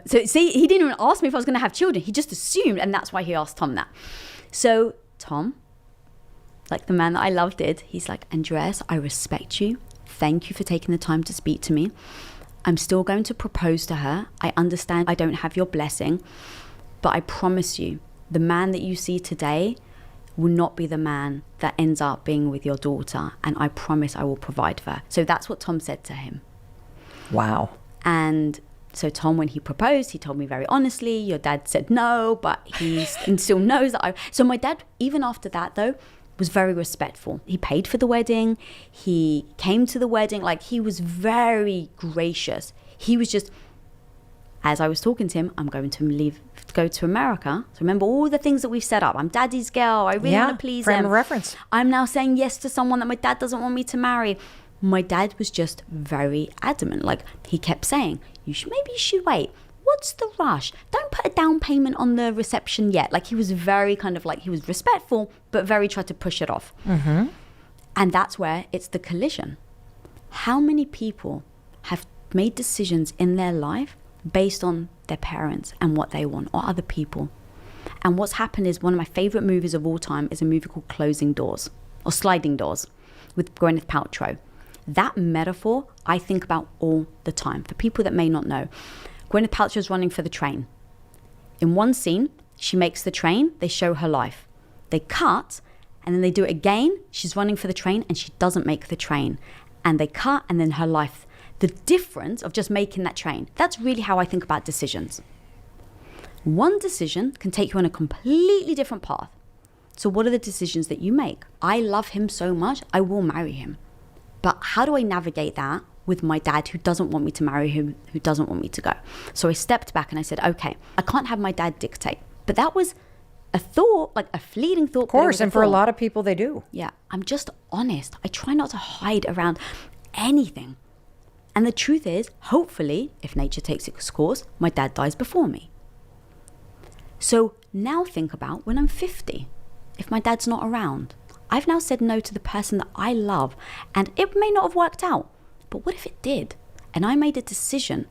So see, he didn't even ask me if I was going to have children. He just assumed, and that's why he asked Tom that. So Tom, like the man that I love did, he's like, Andres, I respect you. Thank you for taking the time to speak to me. I'm still going to propose to her. I understand I don't have your blessing, but I promise you, the man that you see today will not be the man that ends up being with your daughter. And I promise I will provide for her. So that's what Tom said to him. Wow. And so Tom, when he proposed, he told me very honestly, your dad said no, but he still knows that So my dad, even after that though, was very respectful. He paid for the wedding. He came to the wedding. Like he was very gracious. He was just, as I was talking to him, I'm going to go to America. So remember all the things that we've set up. I'm daddy's girl. I really want to please him. Frame of reference. I'm now saying yes to someone that my dad doesn't want me to marry. My dad was just very adamant. Like he kept saying, maybe you should wait. What's the rush? Don't put a down payment on the reception yet. Like he was very kind of like, he was respectful, but very tried to push it off. Mm-hmm. And that's where it's the collision. How many people have made decisions in their life based on their parents and what they want or other people? And what's happened is one of my favorite movies of all time is a movie called Closing Doors or Sliding Doors with Gwyneth Paltrow. That metaphor I think about all the time. For people that may not know, Gwyneth Paltrow is running for the train. In one scene, she makes the train, they show her life. They cut, and then they do it again. She's running for the train, and she doesn't make the train. And they cut, and then her life. The difference of just making that train, that's really how I think about decisions. One decision can take you on a completely different path. So what are the decisions that you make? I love him so much, I will marry him. But how do I navigate that with my dad who doesn't want me to marry him, who doesn't want me to go? So I stepped back and I said, okay, I can't have my dad dictate. But that was a thought, like a fleeting thought. Of course, and for a lot of people, they do. Yeah, I'm just honest. I try not to hide around anything. And the truth is, hopefully, if nature takes its course, my dad dies before me. So now think about when I'm 50, if my dad's not around. I've now said no to the person that I love, and it may not have worked out. But what if it did? And I made a decision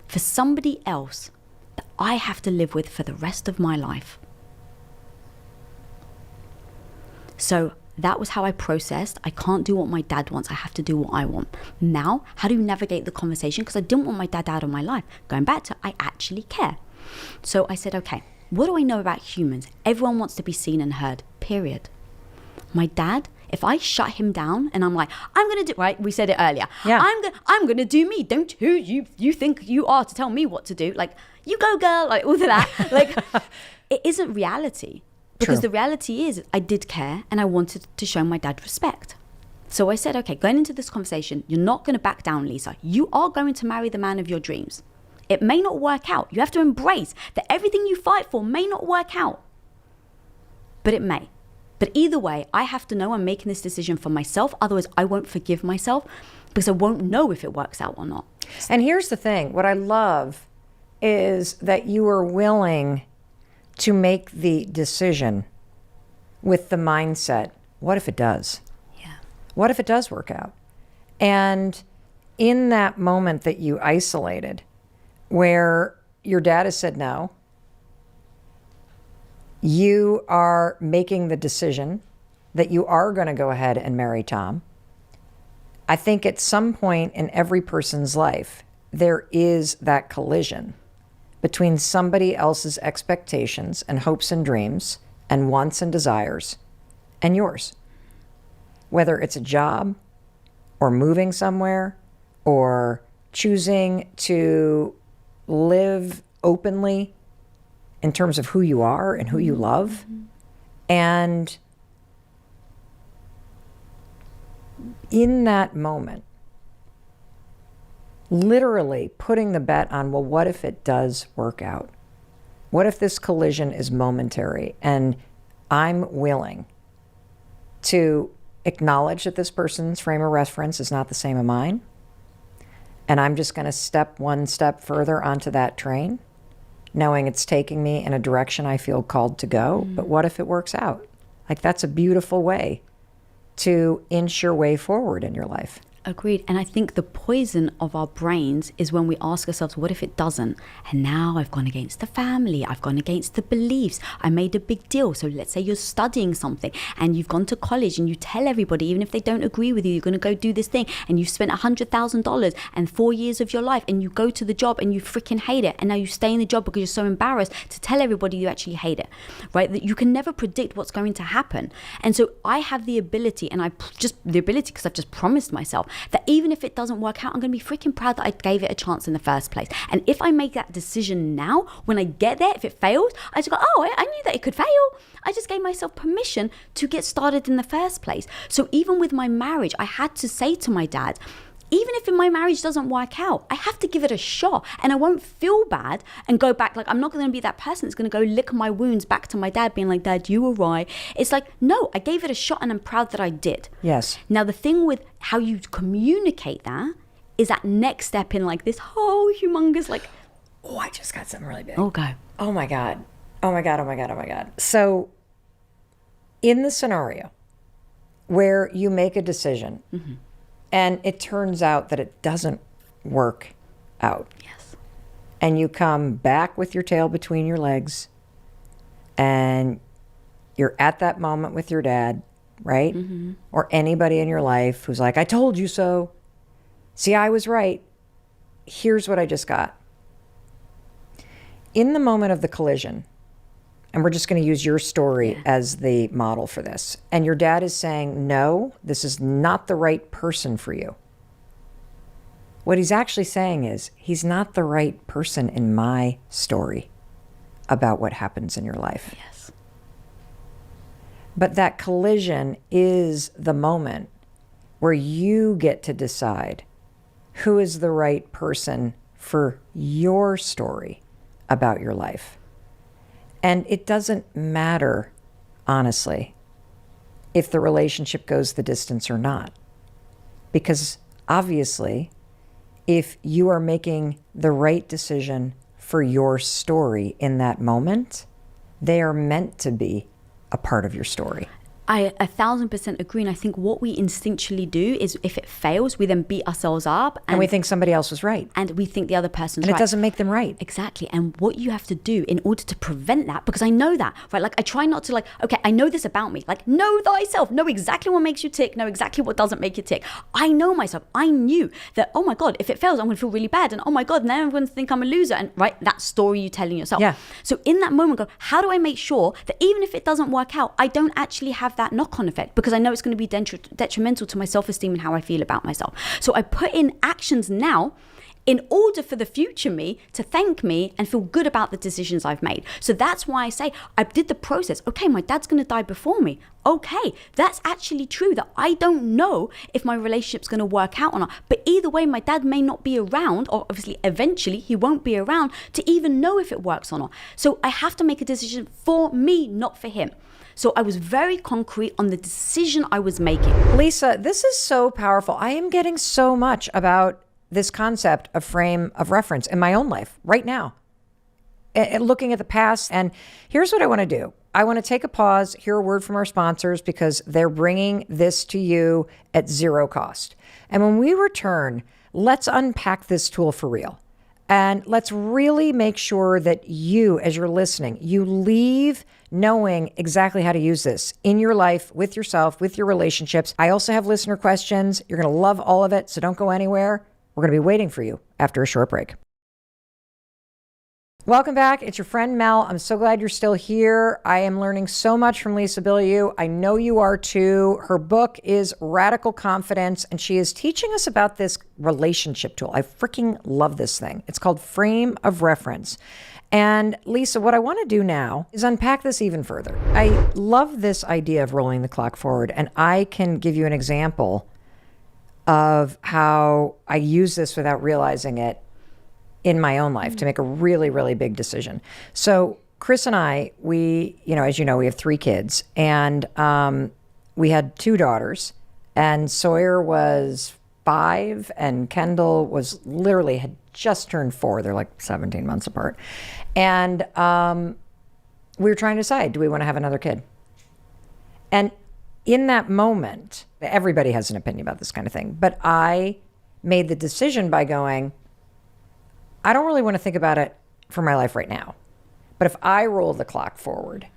for somebody else that I have to live with for the rest of my life. So that was how I processed. I can't do what my dad wants. I have to do what I want. Now, how do you navigate the conversation? Because I didn't want my dad out of my life. Going back to, I actually care. So I said, okay, what do I know about humans? Everyone wants to be seen and heard, period. My dad, if I shut him down and I'm like, I'm going to do, right? We said it earlier. Yeah. I'm going to do me. Don't who you think you are to tell me what to do? Like, you go girl, like all of that. Like, it isn't reality. Because True. the reality is I did care and I wanted to show my dad respect. So I said, okay, going into this conversation, you're not going to back down, Lisa. You are going to marry the man of your dreams. It may not work out. You have to embrace that everything you fight for may not work out. But it may. But either way, I have to know I'm making this decision for myself. Otherwise, I won't forgive myself because I won't know if it works out or not. And here's the thing. What I love is that you are willing to make the decision with the mindset, what if it does? Yeah. What if it does work out? And in that moment that you isolated, where your dad has said no, you are making the decision that you are going to go ahead and marry Tom. I think at some point in every person's life, there is that collision between somebody else's expectations and hopes and dreams and wants and desires and yours. Whether it's a job or moving somewhere or choosing to live openly in terms of who you are and who you love. And in that moment, literally putting the bet on, well, what if it does work out? What if this collision is momentary and I'm willing to acknowledge that this person's frame of reference is not the same as mine, and I'm just going to step one step further onto that train, knowing it's taking me in a direction I feel called to go. But what if it works out? Like, that's a beautiful way to inch your way forward in your life. Agreed. And I think the poison of our brains is when we ask ourselves, what if it doesn't? And now I've gone against the family. I've gone against the beliefs. I made a big deal. So let's say you're studying something and you've gone to college and you tell everybody, even if they don't agree with you, you're going to go do this thing. And you've spent $100,000 and 4 years of your life, and you go to the job and you freaking hate it. And now you stay in the job because you're so embarrassed to tell everybody you actually hate it, right? That you can never predict what's going to happen. And so I have the ability, and because I've just promised myself that even if it doesn't work out, I'm going to be freaking proud that I gave it a chance in the first place. And if I make that decision now, when I get there, if it fails, I just go, oh, I knew that it could fail. I just gave myself permission to get started in the first place. So even with my marriage, I had to say to my dad, even if my marriage doesn't work out, I have to give it a shot, and I won't feel bad and go back. Like, I'm not going to be that person that's going to go lick my wounds back to my dad being like, Dad, you were right. It's like, no, I gave it a shot and I'm proud that I did. Yes. Now, the thing with how you communicate that is that next step in like this whole humongous, like, oh, I just got something really big. Oh, go. Oh my God. Oh my God. Oh my God. Oh my God. So in the scenario where you make a decision, and it turns out that it doesn't work out. Yes. And you come back with your tail between your legs, and you're at that moment with your dad, right? Or anybody in your life who's like, I told you so. See, I was right. Here's what I just got. In the moment of the collision, and we're just going to use your story as the model for this, and your dad is saying, no, this is not the right person for you. What he's actually saying is, he's not the right person in my story about what happens in your life. Yes. But that collision is the moment where you get to decide who is the right person for your story about your life. And it doesn't matter, honestly, if the relationship goes the distance or not. Because obviously, if you are making the right decision for your story in that moment, they are meant to be a part of your story. I 1,000% agree. And I think what we instinctually do is if it fails, we then beat ourselves up. And we think somebody else was right. And we think the other person's right. And it doesn't make them right. Exactly. And what you have to do in order to prevent that, because I know that, right? Like, I try not to okay, I know this about me. Like, know thyself. Know exactly what makes you tick. Know exactly what doesn't make you tick. I know myself. I knew that, oh my God, if it fails, I'm going to feel really bad. And oh my God, now I'm going to think I'm a loser. And right, that story you're telling yourself. Yeah. So in that moment, go, how do I make sure that even if it doesn't work out, I don't actually have that knock-on effect, because I know it's going to be detrimental to my self-esteem and how I feel about myself. So I put in actions now in order for the future me to thank me and feel good about the decisions I've made. So that's why I say I did the process. Okay, my dad's going to die before me. Okay, that's actually true, that I don't know if my relationship's going to work out or not. But either way, my dad may not be around, or obviously eventually he won't be around to even know if it works or not. So I have to make a decision for me, not for him. So I was very concrete on the decision I was making. Lisa, this is so powerful. I am getting so much about this concept of frame of reference in my own life right now. Looking at the past, and here's what I want to do. I want to take a pause, hear a word from our sponsors, because they're bringing this to you at zero cost. And when we return, let's unpack this tool for real. And let's really make sure that you, as you're listening, you leave knowing exactly how to use this in your life, with yourself, with your relationships. I also have listener questions. You're going to love all of it, so don't go anywhere. We're going to be waiting for you after a short break. Welcome back. It's your friend Mel. I'm so glad you're still here. I am learning so much from Lisa Bilyeu. I know you are too. Her book is Radical Confidence, and she is teaching us about this relationship tool. I freaking love this thing. It's called Frame of Reference. And Lisa, what I want to do now is unpack this even further. I love this idea of rolling the clock forward, and I can give you an example of how I use this without realizing it in my own life to make a really, really big decision. So Chris and I, we, as you know, we have 3 kids, and we had 2 daughters, and Sawyer was 5 and Kendall was literally had just turned 4. They're like 17 months apart. And we were trying to decide, do we want to have another kid? And in that moment, everybody has an opinion about this kind of thing, but I made the decision by going, I don't really want to think about it for my life right now. But if I roll the clock forward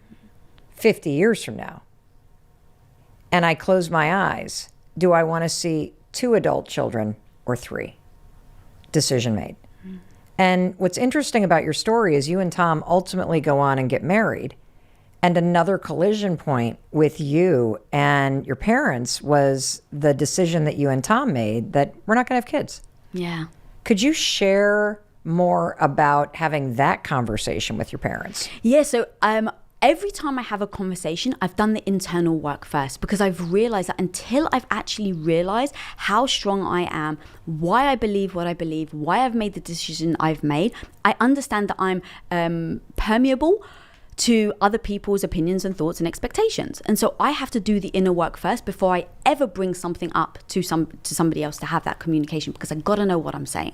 50 years from now and I close my eyes, do I want to see 2 adult children or 3? Decision made. And what's interesting about your story is you and Tom ultimately go on and get married. And another collision point with you and your parents was the decision that you and Tom made that we're not going to have kids. Yeah. Could you share more about having that conversation with your parents? Yeah, so every time I have a conversation, I've done the internal work first, because I've realized that until I've actually realized how strong I am, why I believe what I believe, why I've made the decision I've made, I understand that I'm permeable to other people's opinions and thoughts and expectations. And so I have to do the inner work first before I ever bring something up to somebody else to have that communication, because I got to know what I'm saying.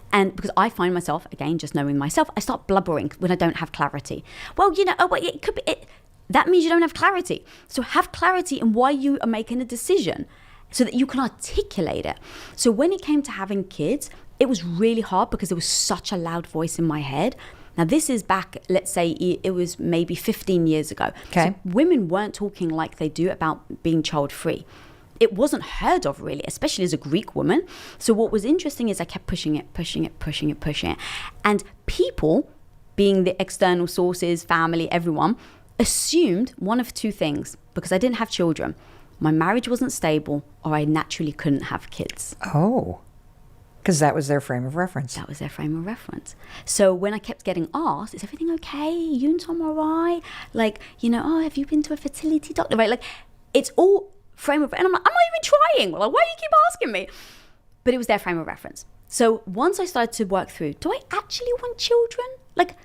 And because I find myself, again, just knowing myself, I start blubbering when I don't have clarity. Well, it could be that means you don't have clarity. So have clarity in why you are making a decision so that you can articulate it. So when it came to having kids, it was really hard because there was such a loud voice in my head. Now, this is back, let's say it was maybe 15 years ago. Okay. So women weren't talking like they do about being child-free. It wasn't heard of, really, especially as a Greek woman. So what was interesting is I kept pushing it. And people, being the external sources, family, everyone, assumed one of 2 things, because I didn't have children. My marriage wasn't stable, or I naturally couldn't have kids. Oh, because that was their frame of reference. That was their frame of reference. So when I kept getting asked, is everything okay? You and Tom all right? Like, have you been to a fertility doctor? Right? Like, it's all frame of, and I'm like, I'm not even trying. Like, why do you keep asking me? But it was their frame of reference. So once I started to work through, do I actually want children? Like,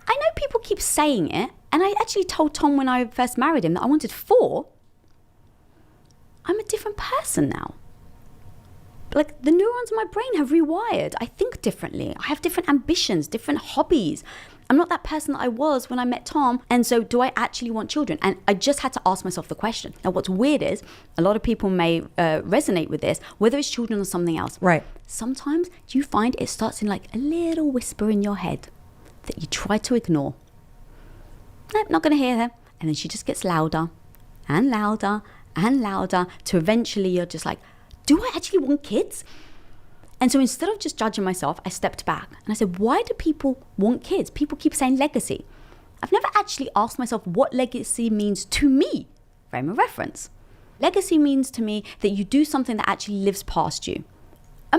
I know people keep saying it, and I actually told Tom when I first married him that I wanted 4. I'm a different person now. Like, the neurons in my brain have rewired. I think differently. I have different ambitions, different hobbies. I'm not that person that I was when I met Tom. And so do I actually want children? And I just had to ask myself the question. Now, what's weird is a lot of people may resonate with this, whether it's children or something else. Right. Sometimes you find it starts in like a little whisper in your head that you try to ignore. Nope, not going to hear her. And then she just gets louder and louder and louder to eventually you're just like, do I actually want kids? And so instead of just judging myself, I stepped back and I said, why do people want kids? People keep saying legacy. I've never actually asked myself what legacy means to me. Frame of reference. Legacy means to me that you do something that actually lives past you.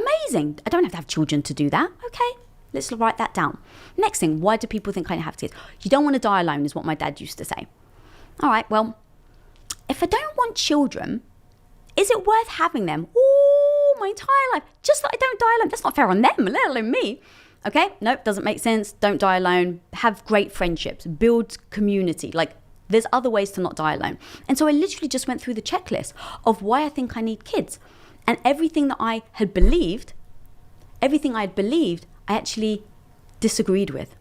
Amazing. I don't have to have children to do that. Okay, let's write that down. Next thing, why do people think I have kids? You don't want to die alone is what my dad used to say. All right, well, if I don't want children, is it worth having them all my entire life? Just that I don't die alone. That's not fair on them, let alone me. Okay, nope, doesn't make sense. Don't die alone. Have great friendships. Build community. Like, there's other ways to not die alone. And so I literally just went through the checklist of why I think I need kids. And everything that I had believed, I actually disagreed with.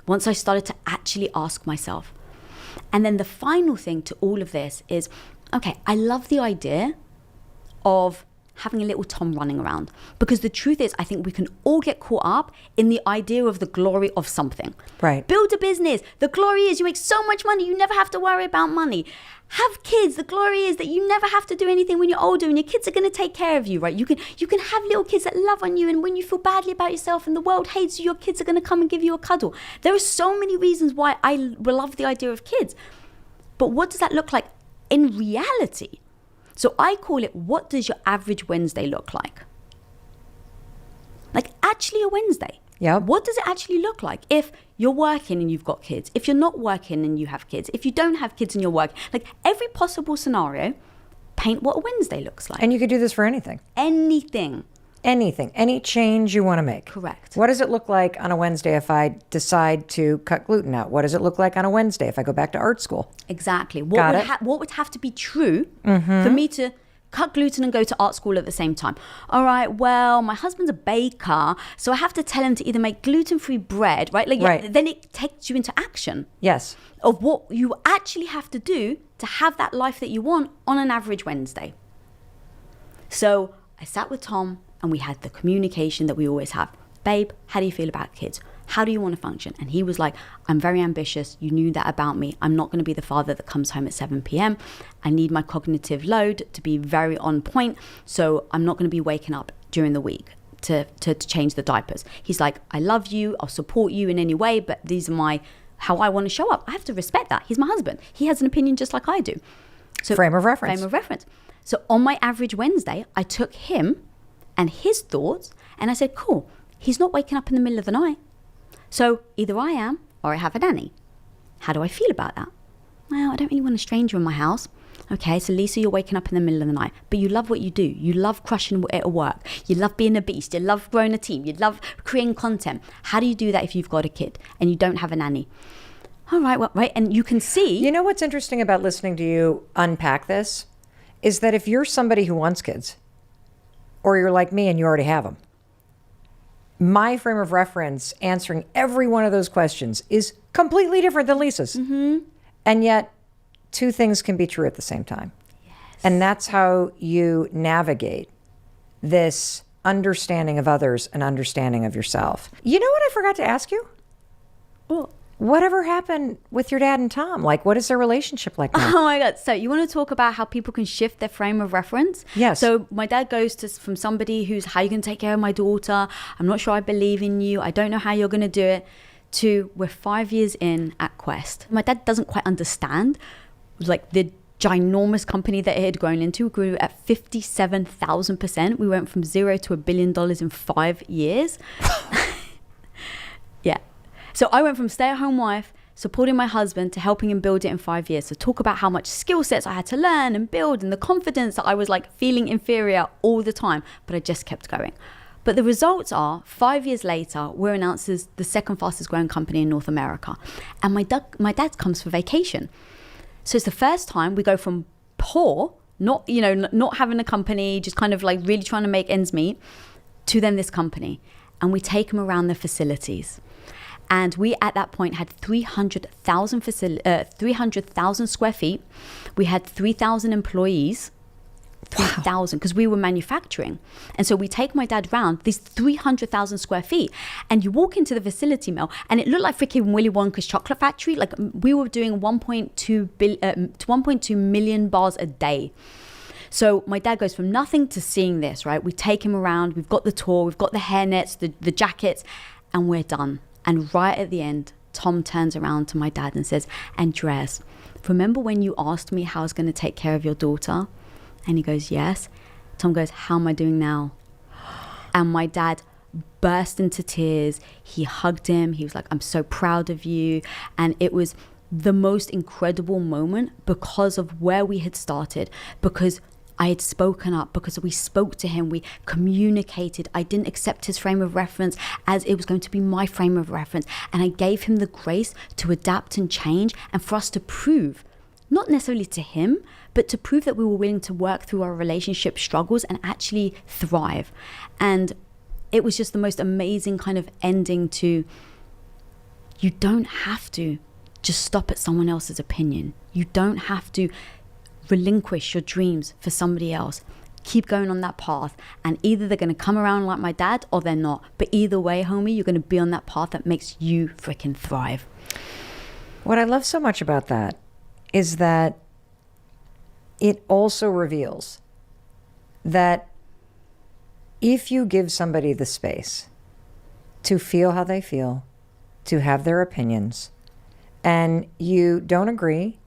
Once I started to actually ask myself. And then the final thing to all of this is, okay, I love the idea of having a little Tom running around, because the truth is, I think we can all get caught up in the idea of the glory of something. Right. Build a business. The glory is you make so much money, you never have to worry about money. Have kids. The glory is that you never have to do anything when you're older, and your kids are going to take care of you, right? You can have little kids that love on you, and when you feel badly about yourself and the world hates you, your kids are going to come and give you a cuddle. There are so many reasons why I love the idea of kids. But what does that look like in reality? So I call it, what does your average Wednesday look like? Like, actually a Wednesday. Yeah. What does it actually look like if you're working and you've got kids? If you're not working and you have kids? If you don't have kids and you're working? Like, every possible scenario, paint what a Wednesday looks like. And you could do this for anything. Anything. Anything, any change you want to make. Correct. What does it look like on a Wednesday if I decide to cut gluten out? What does it look like on a Wednesday if I go back to art school? Exactly. Got it. What would have to be true for me to cut gluten and go to art school at the same time? All right, well, my husband's a baker, so I have to tell him to either make gluten-free bread, right? Like, Right. Then it takes you into action Yes. of what you actually have to do to have that life that you want on an average Wednesday. So I sat with Tom, and we had the communication that we always have. Babe, how do you feel about kids? How do you want to function? And he was like, I'm very ambitious. You knew that about me. I'm not going to be the father that comes home at 7 p.m. I need my cognitive load to be very on point. So I'm not going to be waking up during the week to change the diapers. He's like, I love you. I'll support you in any way, but these are how I want to show up. I have to respect that. He's my husband. He has an opinion just like I do. So Frame of reference. So on my average Wednesday, I took him and his thoughts, and I said, cool, he's not waking up in the middle of the night. So either I am or I have a nanny. How do I feel about that? Well, I don't really want a stranger in my house. Okay, so Lisa, you're waking up in the middle of the night, but you love what you do. You love crushing it at work. You love being a beast. You love growing a team. You love creating content. How do you do that if you've got a kid and you don't have a nanny? All right, well, right, and you can see. You know what's interesting about listening to you unpack this is that if you're somebody who wants kids, or you're like me and you already have them, my frame of reference answering every one of those questions is completely different than Lisa's. And yet, two things can be true at the same time. Yes. And that's how you navigate this understanding of others and understanding of yourself. You know what I forgot to ask you? Well, Whatever happened with your dad and Tom? Like, what is their relationship like now? oh my God. So you want to talk about how people can shift their frame of reference? Yes. So my dad goes from somebody who's, how are you going to take care of my daughter? I'm not sure I believe in you. I don't know how you're going to do it. To we're 5 years in at Quest. My dad doesn't quite understand like the ginormous company that it had grown into. Grew at 57,000%. We went from 0 to $1 billion in 5 years. Yeah. So I went from stay-at-home wife, supporting my husband, to helping him build it in 5 years. So talk about how much skill sets I had to learn and build, and the confidence that I was like feeling inferior all the time, but I just kept going. But the results are 5 years later, we're announced as the second fastest growing company in North America. And my dad comes for vacation. So it's the first time we go from poor, not having a company, just kind of like really trying to make ends meet, to then this company. And we take him around the facilities. And we, at that point, had 300,000 square feet. We had 3,000 employees, 3,000, because we were manufacturing. And so we take my dad around these 300,000 square feet, and you walk into the facility, Mel, and it looked like freaking Willy Wonka's chocolate factory. Like, we were doing 1.2 million bars a day. So my dad goes from nothing to seeing this, right? We take him around. We've got the tour. We've got the hairnets, the jackets, and we're done. And right at the end, Tom turns around to my dad and says, Andres, remember when you asked me how I was going to take care of your daughter? And he goes, yes. Tom goes, how am I doing now? And my dad burst into tears. He hugged him. He was like, I'm so proud of you. And it was the most incredible moment because of where we had started, because I had spoken up, because we spoke to him, we communicated. I didn't accept his frame of reference as it was going to be my frame of reference. And I gave him the grace to adapt and change, and for us to prove, not necessarily to him, but to prove that we were willing to work through our relationship struggles and actually thrive. And it was just the most amazing kind of ending to, you don't have to just stop at someone else's opinion. You don't have to relinquish your dreams for somebody else. Keep going on that path, and either they're going to come around like my dad or they're not. But either way, homie, you're going to be on that path that makes you freaking thrive. What I love so much about that is that it also reveals that if you give somebody the space to feel how they feel, to have their opinions, and you don't agree,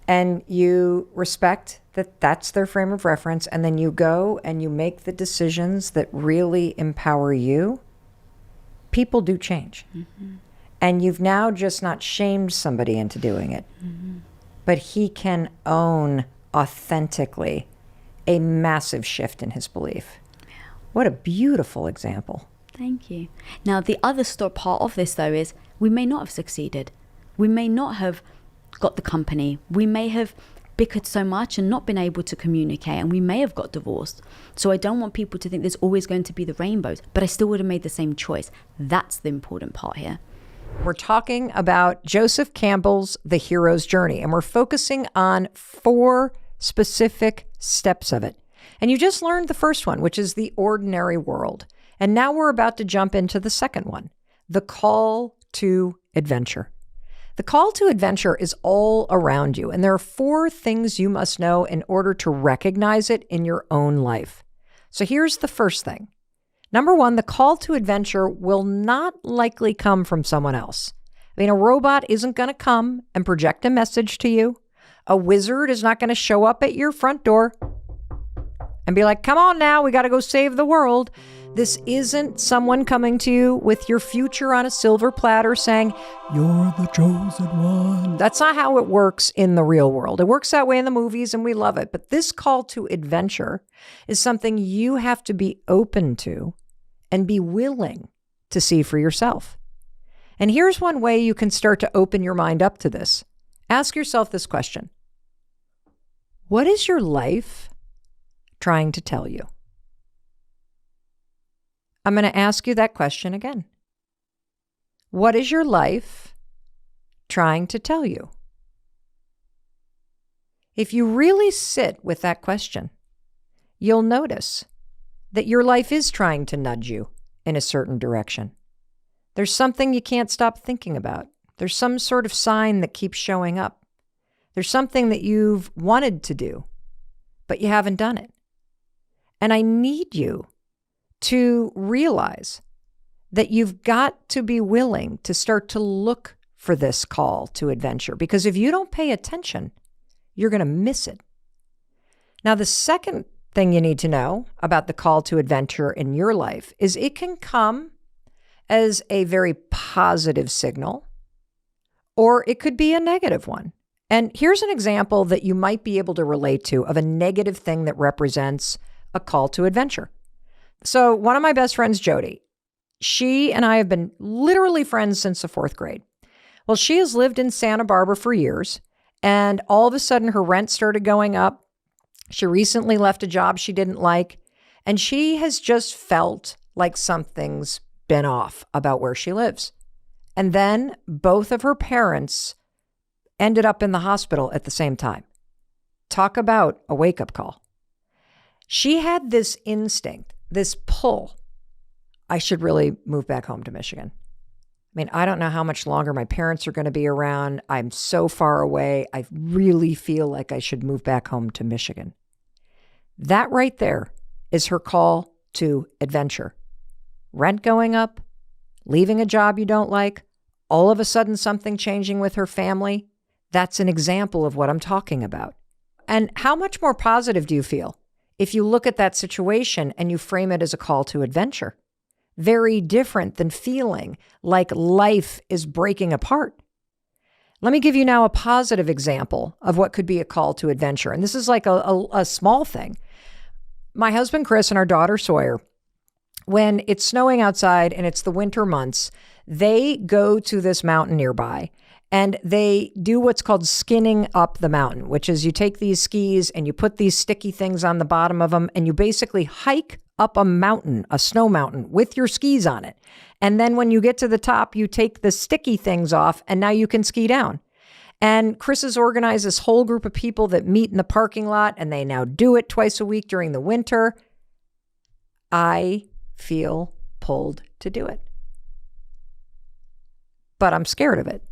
and you respect that that's their frame of reference, and then you go and you make the decisions that really empower you, people do change. Mm-hmm. And you've now just not shamed somebody into doing it, mm-hmm. but he can own authentically a massive shift in his belief. Yeah. What a beautiful example. Thank you. Now, the other part of this, though, is we may not have succeeded. We may not have got the company. We may have bickered so much and not been able to communicate, and we may have got divorced. So I don't want people to think there's always going to be the rainbows, but I still would have made the same choice. That's the important part here. We're talking about Joseph Campbell's The Hero's Journey, and we're focusing on 4 specific steps of it. And you just learned the first one, which is the ordinary world. And now we're about to jump into the second one, the call to adventure. The call to adventure is all around you, and there are 4 things you must know in order to recognize it in your own life. So here's the first thing. Number 1, the call to adventure will not likely come from someone else. I mean, a robot isn't going to come and project a message to you. A wizard is not going to show up at your front door and be like, come on now, we got to go save the world. This isn't someone coming to you with your future on a silver platter saying, you're the chosen one. That's not how it works in the real world. It works that way in the movies and we love it. But this call to adventure is something you have to be open to and be willing to see for yourself. And here's one way you can start to open your mind up to this. Ask yourself this question. What is your life trying to tell you? I'm going to ask you that question again. What is your life trying to tell you? If you really sit with that question, you'll notice that your life is trying to nudge you in a certain direction. There's something you can't stop thinking about. There's some sort of sign that keeps showing up. There's something that you've wanted to do, but you haven't done it. And I need you to realize that you've got to be willing to start to look for this call to adventure, because if you don't pay attention, you're going to miss it. Now, the second thing you need to know about the call to adventure in your life is it can come as a very positive signal, or it could be a negative one. And here's an example that you might be able to relate to of a negative thing that represents a call to adventure. So one of my best friends, Jody, she and I have been literally friends since the 4th grade. Well, she has lived in Santa Barbara for years, and all of a sudden her rent started going up. She recently left a job she didn't like, and she has just felt like something's been off about where she lives. And then both of her parents ended up in the hospital at the same time. Talk about a wake-up call. She had this instinct, this pull. I should really move back home to Michigan. I mean, I don't know how much longer my parents are going to be around. I'm so far away. I really feel like I should move back home to Michigan. That right there is her call to adventure. Rent going up, leaving a job you don't like, all of a sudden something changing with her family. That's an example of what I'm talking about. And how much more positive do you feel if you look at that situation and you frame it as a call to adventure. Very different than feeling like life is breaking apart. Let me give you now a positive example of what could be a call to adventure. And this is like a small thing. My husband, Chris, and our daughter, Sawyer, when it's snowing outside and it's the winter months, they go to this mountain nearby and they do what's called skinning up the mountain, which is you take these skis and you put these sticky things on the bottom of them and you basically hike up a mountain, a snow mountain, with your skis on it. And then when you get to the top, you take the sticky things off and now you can ski down. And Chris has organized this whole group of people that meet in the parking lot and they now do it twice a week during the winter. I feel pulled to do it. But I'm scared of it.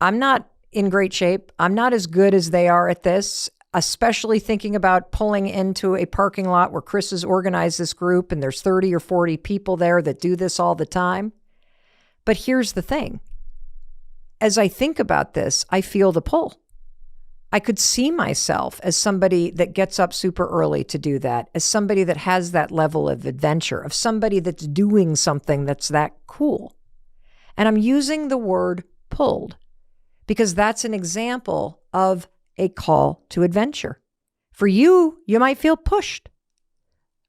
I'm not in great shape. I'm not as good as they are at this, especially thinking about pulling into a parking lot where Chris has organized this group and there's 30 or 40 people there that do this all the time. But here's the thing. As I think about this, I feel the pull. I could see myself as somebody that gets up super early to do that, as somebody that has that level of adventure, of somebody that's doing something that's that cool. And I'm using the word pulled because that's an example of a call to adventure. For you, you might feel pushed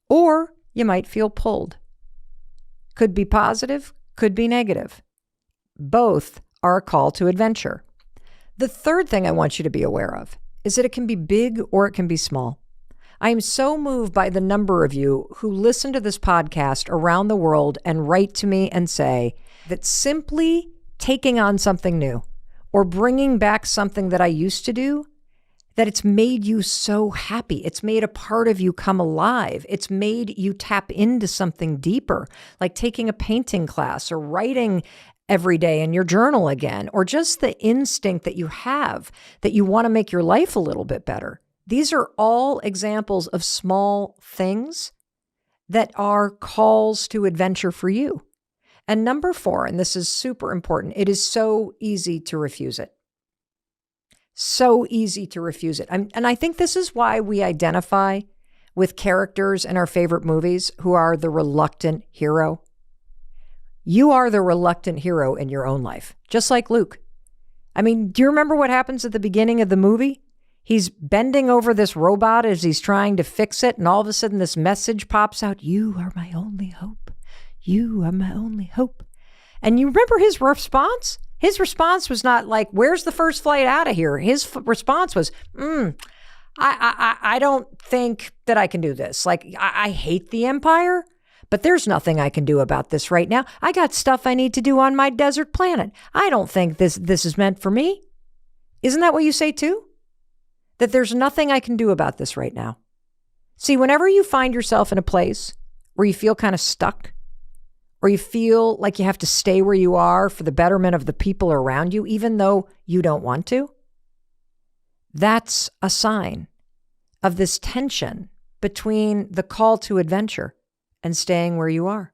or you might feel pulled. Could be positive, could be negative. Both are a call to adventure. The third thing I want you to be aware of is that it can be big or it can be small. I am so moved by the number of you who listen to this podcast around the world and write to me and say that simply taking on something new or bringing back something that I used to do, that it's made you so happy. It's made a part of you come alive. It's made you tap into something deeper, like taking a painting class or writing every day in your journal again, or just the instinct that you have that you want to make your life a little bit better. These are all examples of small things that are calls to adventure for you. And number 4, and this is super important, it is so easy to refuse it. So easy to refuse it. And I think this is why we identify with characters in our favorite movies who are the reluctant hero. You are the reluctant hero in your own life, just like Luke. I mean, do you remember what happens at the beginning of the movie? He's bending over this robot as he's trying to fix it, and all of a sudden this message pops out, "You are my only hope. You are my only hope." And you remember his response? His response was not like, "Where's the first flight out of here?" His response was, I don't think that I can do this. Like, I hate the Empire, but there's nothing I can do about this right now. I got stuff I need to do on my desert planet. I don't think this is meant for me. Isn't that what you say too? That there's nothing I can do about this right now. See, whenever you find yourself in a place where you feel kind of stuck, or you feel like you have to stay where you are for the betterment of the people around you, even though you don't want to, that's a sign of this tension between the call to adventure and staying where you are.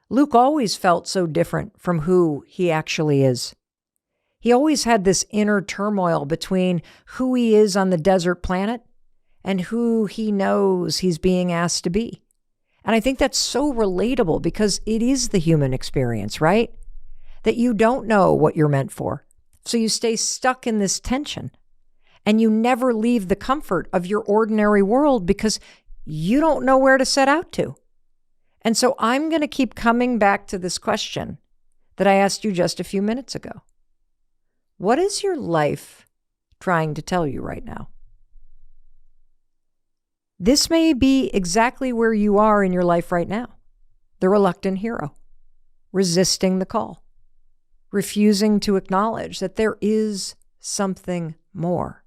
Luke always felt so different from who he actually is. He always had this inner turmoil between who he is on the desert planet and who he knows he's being asked to be. And I think that's so relatable because it is the human experience, right? That you don't know what you're meant for. So you stay stuck in this tension and you never leave the comfort of your ordinary world because you don't know where to set out to. And so I'm going to keep coming back to this question that I asked you just a few minutes ago. What is your life trying to tell you right now? This may be exactly where you are in your life right now. The reluctant hero, resisting the call, refusing to acknowledge that there is something more.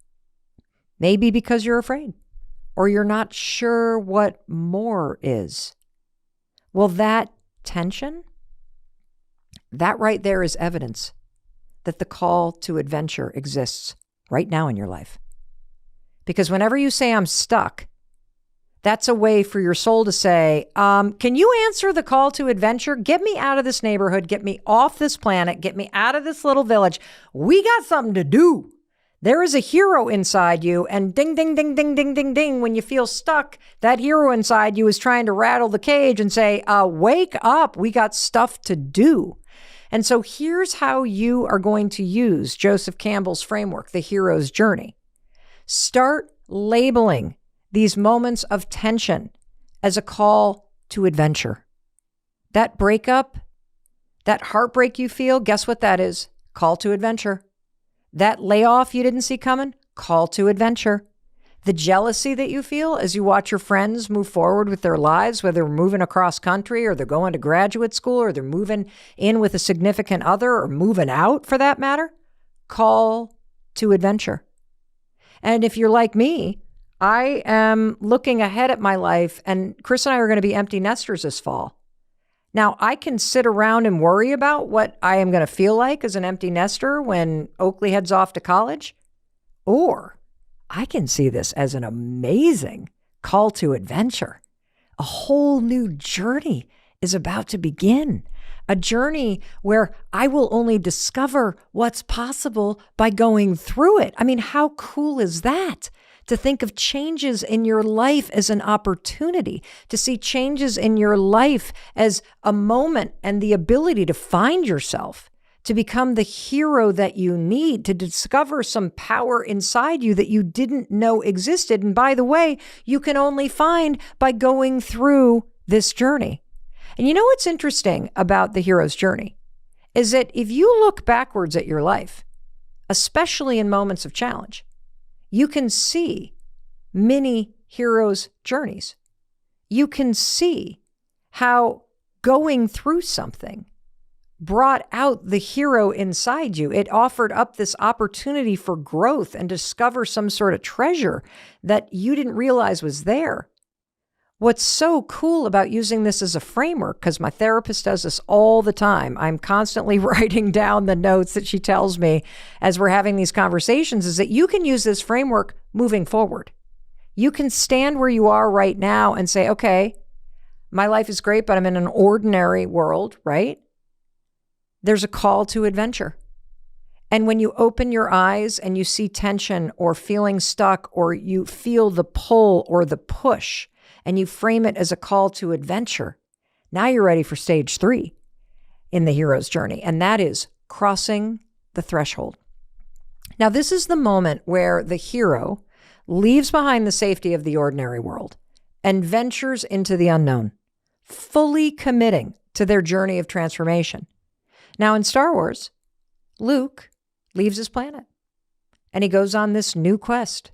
Maybe because you're afraid or you're not sure what more is. Well, that tension, that right there is evidence that the call to adventure exists right now in your life. Because whenever you say, "I'm stuck," that's a way for your soul to say, can you answer the call to adventure? Get me out of this neighborhood. Get me off this planet. Get me out of this little village. We got something to do. There is a hero inside you, and ding, ding, ding, ding, ding, ding, ding. When you feel stuck, that hero inside you is trying to rattle the cage and say, wake up, we got stuff to do. And so here's how you are going to use Joseph Campbell's framework, the hero's journey. Start labeling these moments of tension as a call to adventure. That breakup, that heartbreak you feel, guess what that is? Call to adventure. That layoff you didn't see coming, call to adventure. The jealousy that you feel as you watch your friends move forward with their lives, whether they're moving across country or they're going to graduate school or they're moving in with a significant other or moving out for that matter, call to adventure. And if you're like me, I am looking ahead at my life, and Chris and I are going to be empty nesters this fall. Now, I can sit around and worry about what I am going to feel like as an empty nester when Oakley heads off to college, or I can see this as an amazing call to adventure. A whole new journey is about to begin. A journey where I will only discover what's possible by going through it. I mean, how cool is that? To think of changes in your life as an opportunity, to see changes in your life as a moment and the ability to find yourself, to become the hero that you need, to discover some power inside you that you didn't know existed. And by the way, you can only find by going through this journey. And you know what's interesting about the hero's journey is that if you look backwards at your life, especially in moments of challenge, you can see many heroes' journeys. You can see how going through something brought out the hero inside you. It offered up this opportunity for growth and discover some sort of treasure that you didn't realize was there. What's so cool about using this as a framework, because my therapist does this all the time, I'm constantly writing down the notes that she tells me as we're having these conversations, is that you can use this framework moving forward. You can stand where you are right now and say, okay, my life is great, but I'm in an ordinary world, right? There's a call to adventure. And when you open your eyes and you see tension or feeling stuck, or you feel the pull or the push, and you frame it as a call to adventure, now you're ready for stage 3 in the hero's journey, and that is crossing the threshold. Now, this is the moment where the hero leaves behind the safety of the ordinary world and ventures into the unknown, fully committing to their journey of transformation. Now, in Star Wars, Luke leaves his planet, and he goes on this new quest.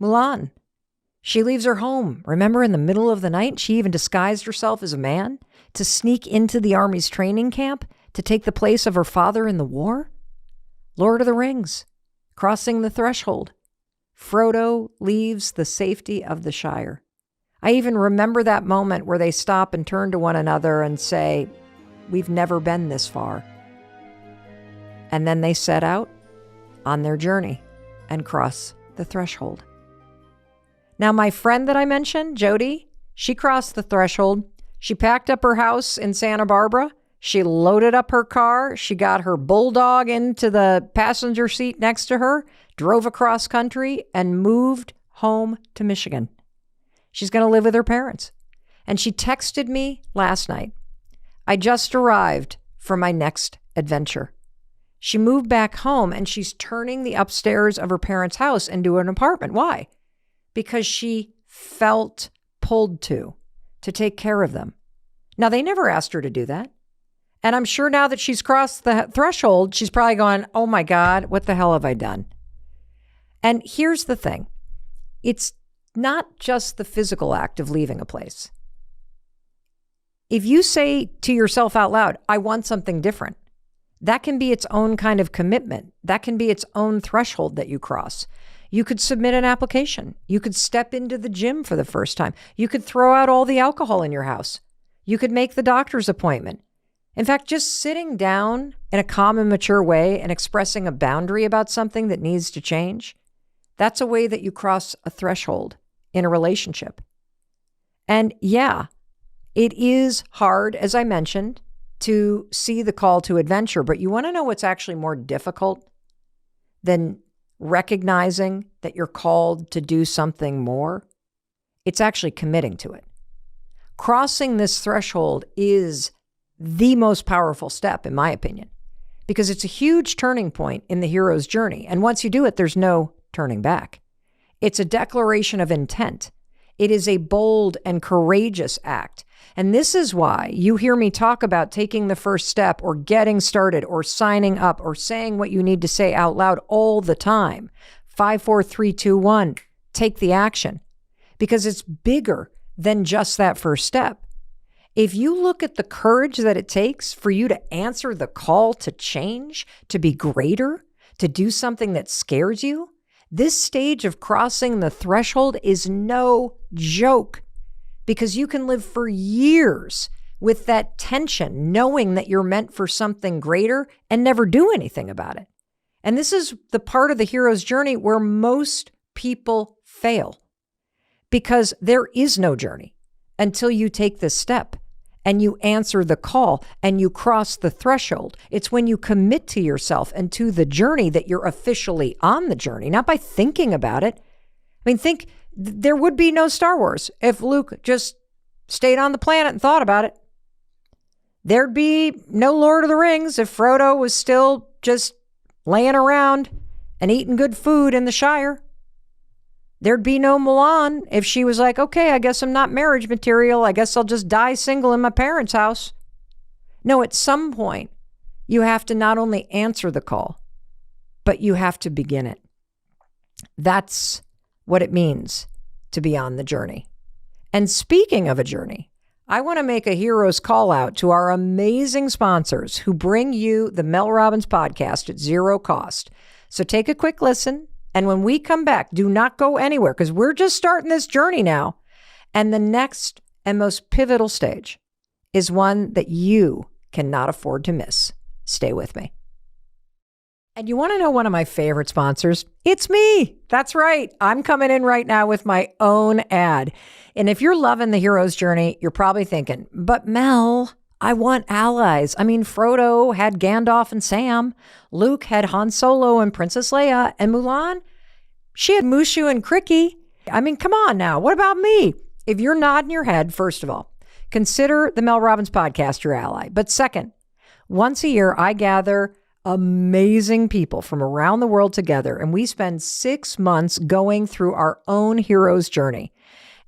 Mulan, she leaves her home. Remember, in the middle of the night, she even disguised herself as a man to sneak into the army's training camp to take the place of her father in the war. Lord of the Rings, crossing the threshold. Frodo leaves the safety of the Shire. I even remember that moment where they stop and turn to one another and say, we've never been this far. And then they set out on their journey and cross the threshold. Now, my friend that I mentioned, Jody, she crossed the threshold. She packed up her house in Santa Barbara. She loaded up her car. She got her bulldog into the passenger seat next to her, drove across country, and moved home to Michigan. She's going to live with her parents. And she texted me last night. I just arrived for my next adventure. She moved back home, and she's turning the upstairs of her parents' house into an apartment. Why? Because she felt pulled to take care of them. Now, they never asked her to do that. And I'm sure now that she's crossed the threshold, she's probably going, oh my God, what the hell have I done? And here's the thing. It's not just the physical act of leaving a place. If you say to yourself out loud, I want something different, that can be its own kind of commitment. That can be its own threshold that you cross. You could submit an application. You could step into the gym for the first time. You could throw out all the alcohol in your house. You could make the doctor's appointment. In fact, just sitting down in a calm and mature way and expressing a boundary about something that needs to change, that's a way that you cross a threshold in a relationship. And yeah, it is hard, as I mentioned, to see the call to adventure, but you want to know what's actually more difficult than recognizing that you're called to do something more, it's actually committing to it. Crossing this threshold is the most powerful step, in my opinion, because it's a huge turning point in the hero's journey. And once you do it, there's no turning back. It's a declaration of intent. It is a bold and courageous act. And this is why you hear me talk about taking the first step or getting started or signing up or saying what you need to say out loud all the time. 5, 4, 3, 2, 1. Take the action, because it's bigger than just that first step. If you look at the courage that it takes for you to answer the call to change, to be greater, to do something that scares you, this stage of crossing the threshold is no joke, because you can live for years with that tension, knowing that you're meant for something greater and never do anything about it. And this is the part of the hero's journey where most people fail, because there is no journey until you take this step and you answer the call and you cross the threshold. It's when you commit to yourself and to the journey that you're officially on the journey, not by thinking about it. I mean, think there would be no Star Wars if Luke just stayed on the planet and thought about it. There'd be no Lord of the Rings if Frodo was still just laying around and eating good food in the Shire. There'd be no Mulan if she was like, okay, I guess I'm not marriage material. I guess I'll just die single in my parents' house. No, at some point, you have to not only answer the call, but you have to begin it. That's what it means to be on the journey. And speaking of a journey, I want to make a hero's call out to our amazing sponsors who bring you the Mel Robbins podcast at zero cost. So take a quick listen. And when we come back, do not go anywhere, because we're just starting this journey now. And the next and most pivotal stage is one that you cannot afford to miss. Stay with me. And you want to know one of my favorite sponsors? It's me. That's right. I'm coming in right now with my own ad. And if you're loving the hero's journey, you're probably thinking, but Mel, I want allies. I mean, Frodo had Gandalf and Sam. Luke had Han Solo and Princess Leia. And Mulan, she had Mushu and Cricky. I mean, come on now. What about me? If you're nodding your head, first of all, consider the Mel Robbins podcast your ally. But second, once a year, I gather amazing people from around the world together, and we spend 6 months going through our own hero's journey.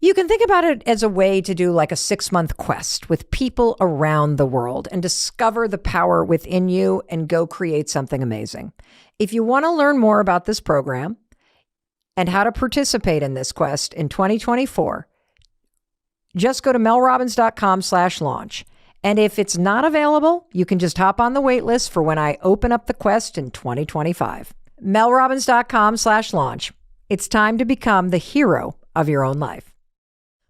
You can think about it as a way to do like a 6-month quest with people around the world and discover the power within you and go create something amazing. If you want to learn more about this program and how to participate in this quest in 2024, just go to melrobbins.com/launch. And if it's not available, you can just hop on the wait list for when I open up the quest in 2025. melrobbins.com/launch. It's time to become the hero of your own life.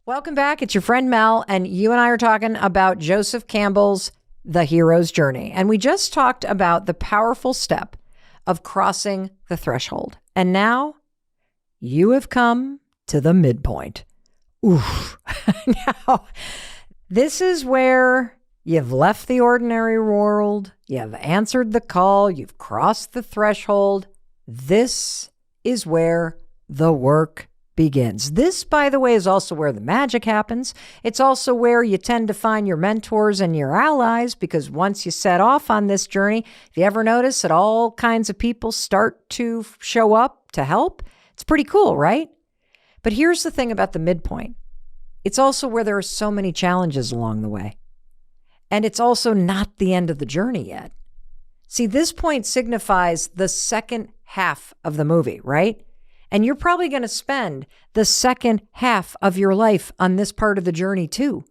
Welcome back. It's your friend Mel, and you and I are talking about Joseph Campbell's The Hero's Journey. And we just talked about the powerful step of crossing the threshold. And now you have come to the midpoint. Oof. Now, this is where you've left the ordinary world. You've answered the call. You've crossed the threshold. This is where the work begins. This, by the way, is also where the magic happens. It's also where you tend to find your mentors and your allies, because once you set off on this journey, if you ever notice that all kinds of people start to show up to help, it's pretty cool, right? But here's the thing about the midpoint. It's also where there are so many challenges along the way. And it's also not the end of the journey yet. See, this point signifies the second half of the movie, right? And you're probably going to spend the second half of your life on this part of the journey too.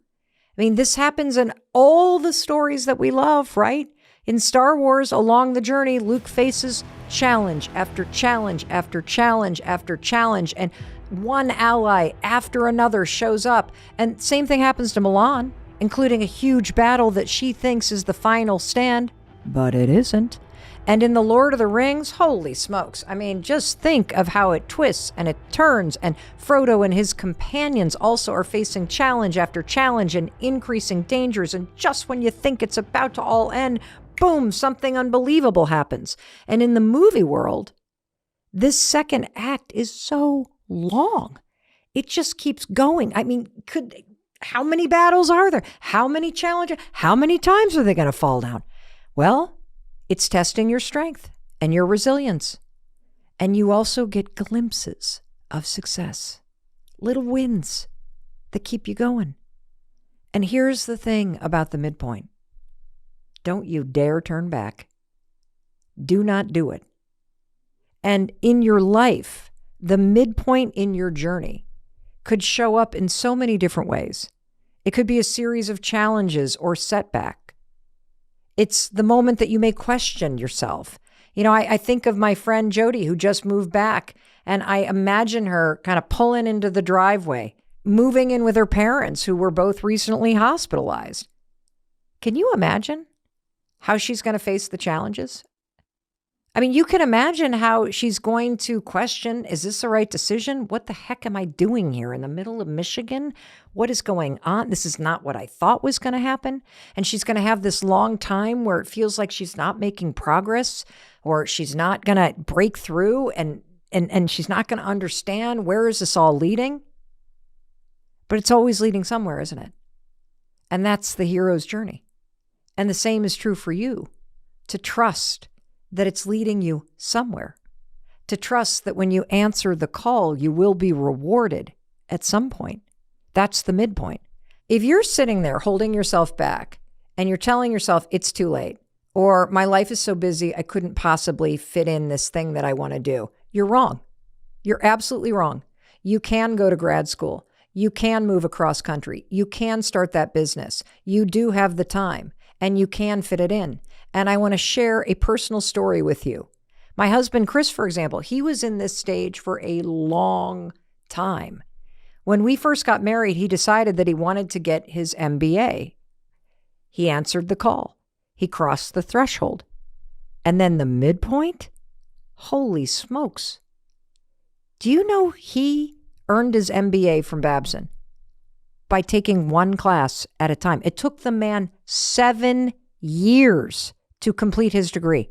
I mean, this happens in all the stories that we love, right? In Star Wars, along the journey, Luke faces challenge after challenge after challenge after challenge, and one ally after another shows up. And same thing happens to Mulan, including a huge battle that she thinks is the final stand, but it isn't. And in The Lord of the Rings, holy smokes. I mean, just think of how it twists and it turns, and Frodo and his companions also are facing challenge after challenge and increasing dangers. And just when you think it's about to all end, boom, something unbelievable happens. And in the movie world, This second act is so long. It just keeps going. I mean, how many battles are there? How many challenges? How many times are they going to fall down? Well, it's testing your strength and your resilience. And you also get glimpses of success, little wins that keep you going. And here's the thing about the midpoint. Don't you dare turn back. Do not do it. And in your life, the midpoint in your journey could show up in so many different ways. It could be a series of challenges or setback. It's the moment that you may question yourself. You know, I think of my friend Jody, who just moved back, and I imagine her kind of pulling into the driveway, moving in with her parents, who were both recently hospitalized. Can you imagine how she's going to face the challenges? I mean, you can imagine how she's going to question, is this the right decision? What the heck am I doing here in the middle of Michigan? What is going on? This is not what I thought was going to happen. And she's going to have this long time where it feels like she's not making progress, or she's not going to break through, and she's not going to understand, where is this all leading? But it's always leading somewhere, isn't it? And that's the hero's journey. And the same is true for you, to trust that it's leading you somewhere, to trust that when you answer the call, you will be rewarded at some point. That's the midpoint. If you're sitting there holding yourself back and you're telling yourself it's too late, or my life is so busy, I couldn't possibly fit in this thing that I want to do, you're wrong. You're absolutely wrong. You can go to grad school. You can move across country. You can start that business. You do have the time, and you can fit it in. And I want to share a personal story with you. My husband, Chris, for example, he was in this stage for a long time. When we first got married, he decided that he wanted to get his MBA. He answered the call. He crossed the threshold. And then the midpoint? Holy smokes. Do you know he earned his MBA from Babson by taking one class at a time? It took the man 7 years to complete his degree.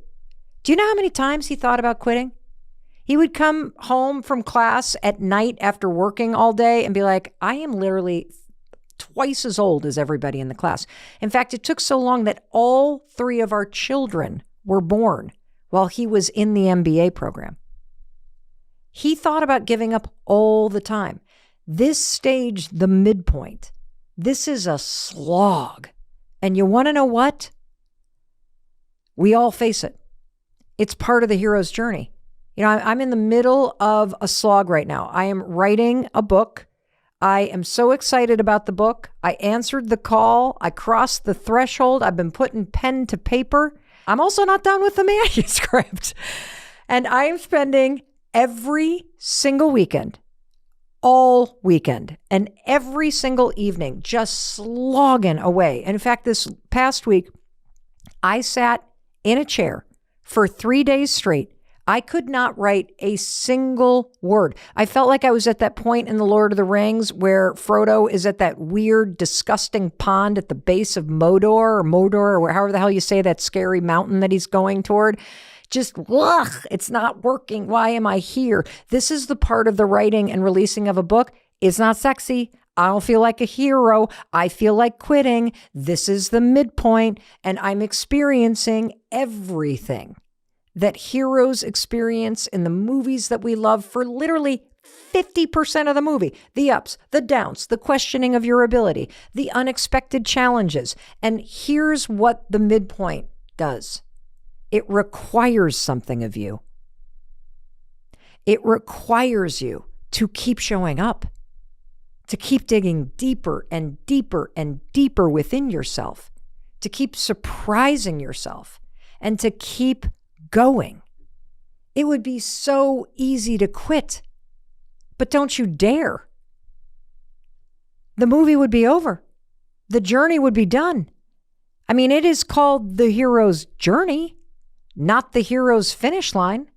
Do you know how many times he thought about quitting? He would come home from class at night after working all day and be like, I am literally twice as old as everybody in the class. In fact, it took so long that all 3 of our children were born while he was in the MBA program. He thought about giving up all the time. This stage, the midpoint, this is a slog. And you want to know what? We all face it. It's part of the hero's journey. You know, I'm in the middle of a slog right now. I am writing a book. I am so excited about the book. I answered the call. I crossed the threshold. I've been putting pen to paper. I'm also not done with the manuscript. And I am spending every single weekend, all weekend, and every single evening just slogging away. And in fact, this past week, I sat in a chair for 3 days straight. I could not write a single word. I felt like I was at that point in The Lord of the Rings where Frodo is at that weird, disgusting pond at the base of Mordor, or however the hell you say that scary mountain that he's going toward. Just, ugh, it's not working. Why am I here? This is the part of the writing and releasing of a book. It's not sexy. I don't feel like a hero. I feel like quitting. This is the midpoint, and I'm experiencing everything that heroes experience in the movies that we love for literally 50% of the movie. The ups, the downs, the questioning of your ability, the unexpected challenges. And here's what the midpoint does. It requires something of you. It requires you to keep showing up, to keep digging deeper and deeper and deeper within yourself, to keep surprising yourself, and to keep going. It would be so easy to quit, but don't you dare. The movie would be over. The journey would be done. I mean, it is called the hero's journey, not the hero's finish line.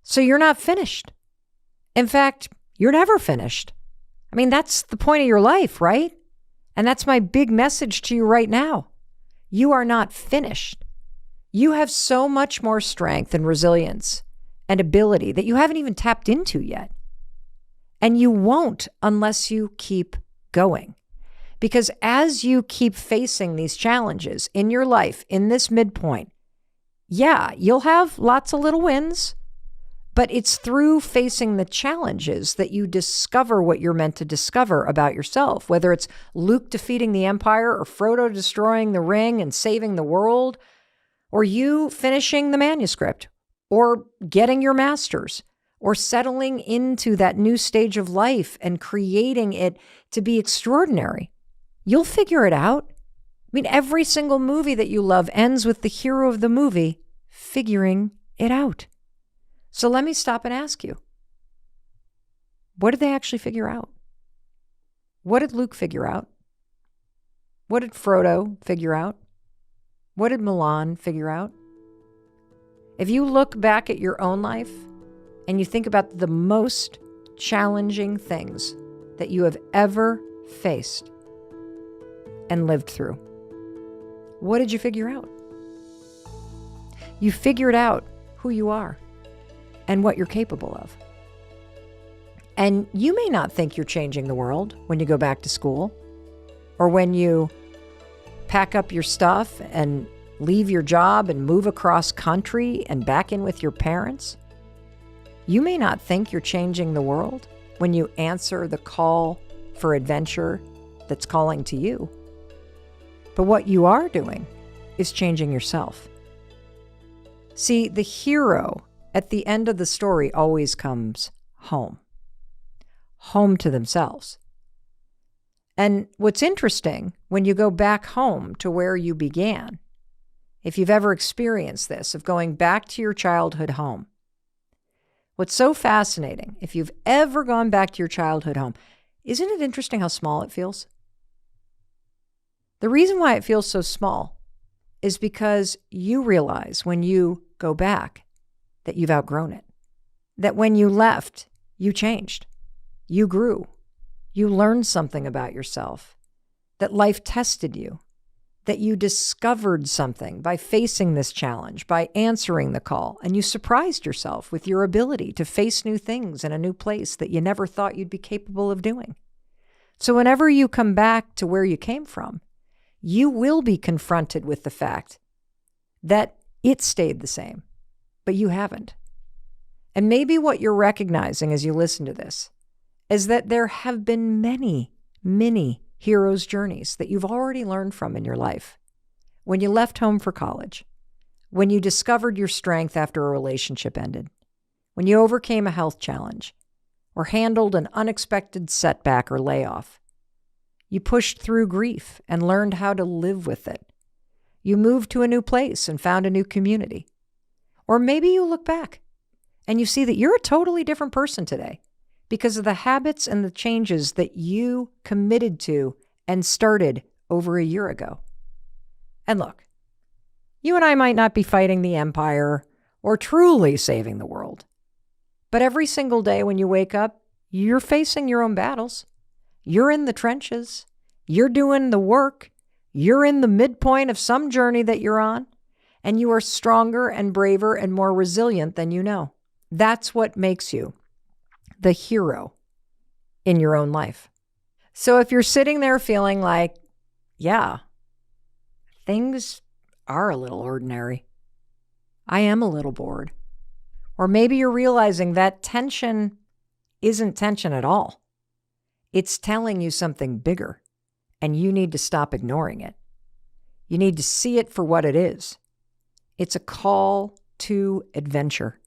So you're not finished. In fact, you're never finished. I mean, that's the point of your life, right? And that's my big message to you right now. You are not finished. You have so much more strength and resilience and ability that you haven't even tapped into yet. And you won't unless you keep going. Because as you keep facing these challenges in your life, in this midpoint, yeah, you'll have lots of little wins, but it's through facing the challenges that you discover what you're meant to discover about yourself, whether it's Luke defeating the Empire or Frodo destroying the ring and saving the world, or you finishing the manuscript, or getting your master's, or settling into that new stage of life and creating it to be extraordinary. You'll figure it out. I mean, every single movie that you love ends with the hero of the movie figuring it out. So let me stop and ask you, what did they actually figure out? What did Luke figure out? What did Frodo figure out? What did Milan figure out? If you look back at your own life and you think about the most challenging things that you have ever faced and lived through, what did you figure out? You figured out who you are and what you're capable of. And you may not think you're changing the world when you go back to school, or when you pack up your stuff and leave your job and move across country and back in with your parents. You may not think you're changing the world when you answer the call for adventure that's calling to you. But what you are doing is changing yourself. See, the hero at the end of the story always comes home to themselves. And what's interesting, when you go back home to where you began, if you've ever experienced this, of going back to your childhood home, what's so fascinating, if you've ever gone back to your childhood home, isn't it interesting how small it feels? The reason why it feels so small is because you realize when you go back that you've outgrown it. That when you left, you changed. You grew. You learned something about yourself. That life tested you. That you discovered something by facing this challenge, by answering the call, and you surprised yourself with your ability to face new things in a new place that you never thought you'd be capable of doing. So whenever you come back to where you came from, you will be confronted with the fact that it stayed the same, but you haven't. And maybe what you're recognizing as you listen to this is that there have been many, many heroes' journeys that you've already learned from in your life. When you left home for college, when you discovered your strength after a relationship ended, when you overcame a health challenge, or handled an unexpected setback or layoff. You pushed through grief and learned how to live with it. You moved to a new place and found a new community. Or maybe you look back and you see that you're a totally different person today because of the habits and the changes that you committed to and started over a year ago. And look, you and I might not be fighting the empire or truly saving the world. But every single day when you wake up, you're facing your own battles. You're in the trenches. You're doing the work. You're in the midpoint of some journey that you're on. And you are stronger and braver and more resilient than you know. That's what makes you the hero in your own life. So if you're sitting there feeling like, yeah, things are a little ordinary. I am a little bored. Or maybe you're realizing that tension isn't tension at all. It's telling you something bigger, and you need to stop ignoring it. You need to see it for what it is. It's a call to adventure,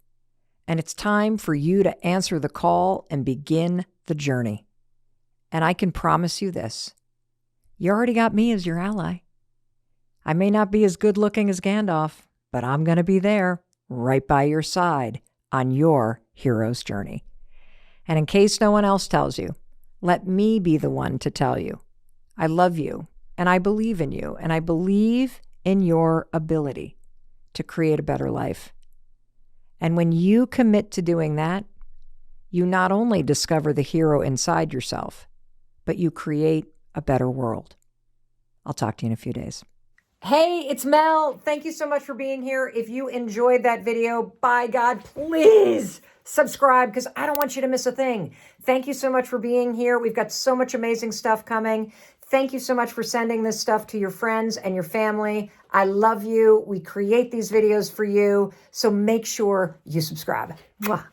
and it's time for you to answer the call and begin the journey. And I can promise you this, you already got me as your ally. I may not be as good looking as Gandalf, but I'm going to be there, right by your side on your hero's journey. And in case no one else tells you, let me be the one to tell you. I love you, and I believe in you, and I believe in your ability to create a better life. And when you commit to doing that, you not only discover the hero inside yourself, but you create a better world. I'll talk to you in a few days. Hey, it's Mel. Thank you so much for being here. If you enjoyed that video, by God, please subscribe because I don't want you to miss a thing. Thank you so much for being here. We've got so much amazing stuff coming. Thank you so much for sending this stuff to your friends and your family. I love you. We create these videos for you. So make sure you subscribe. Mwah.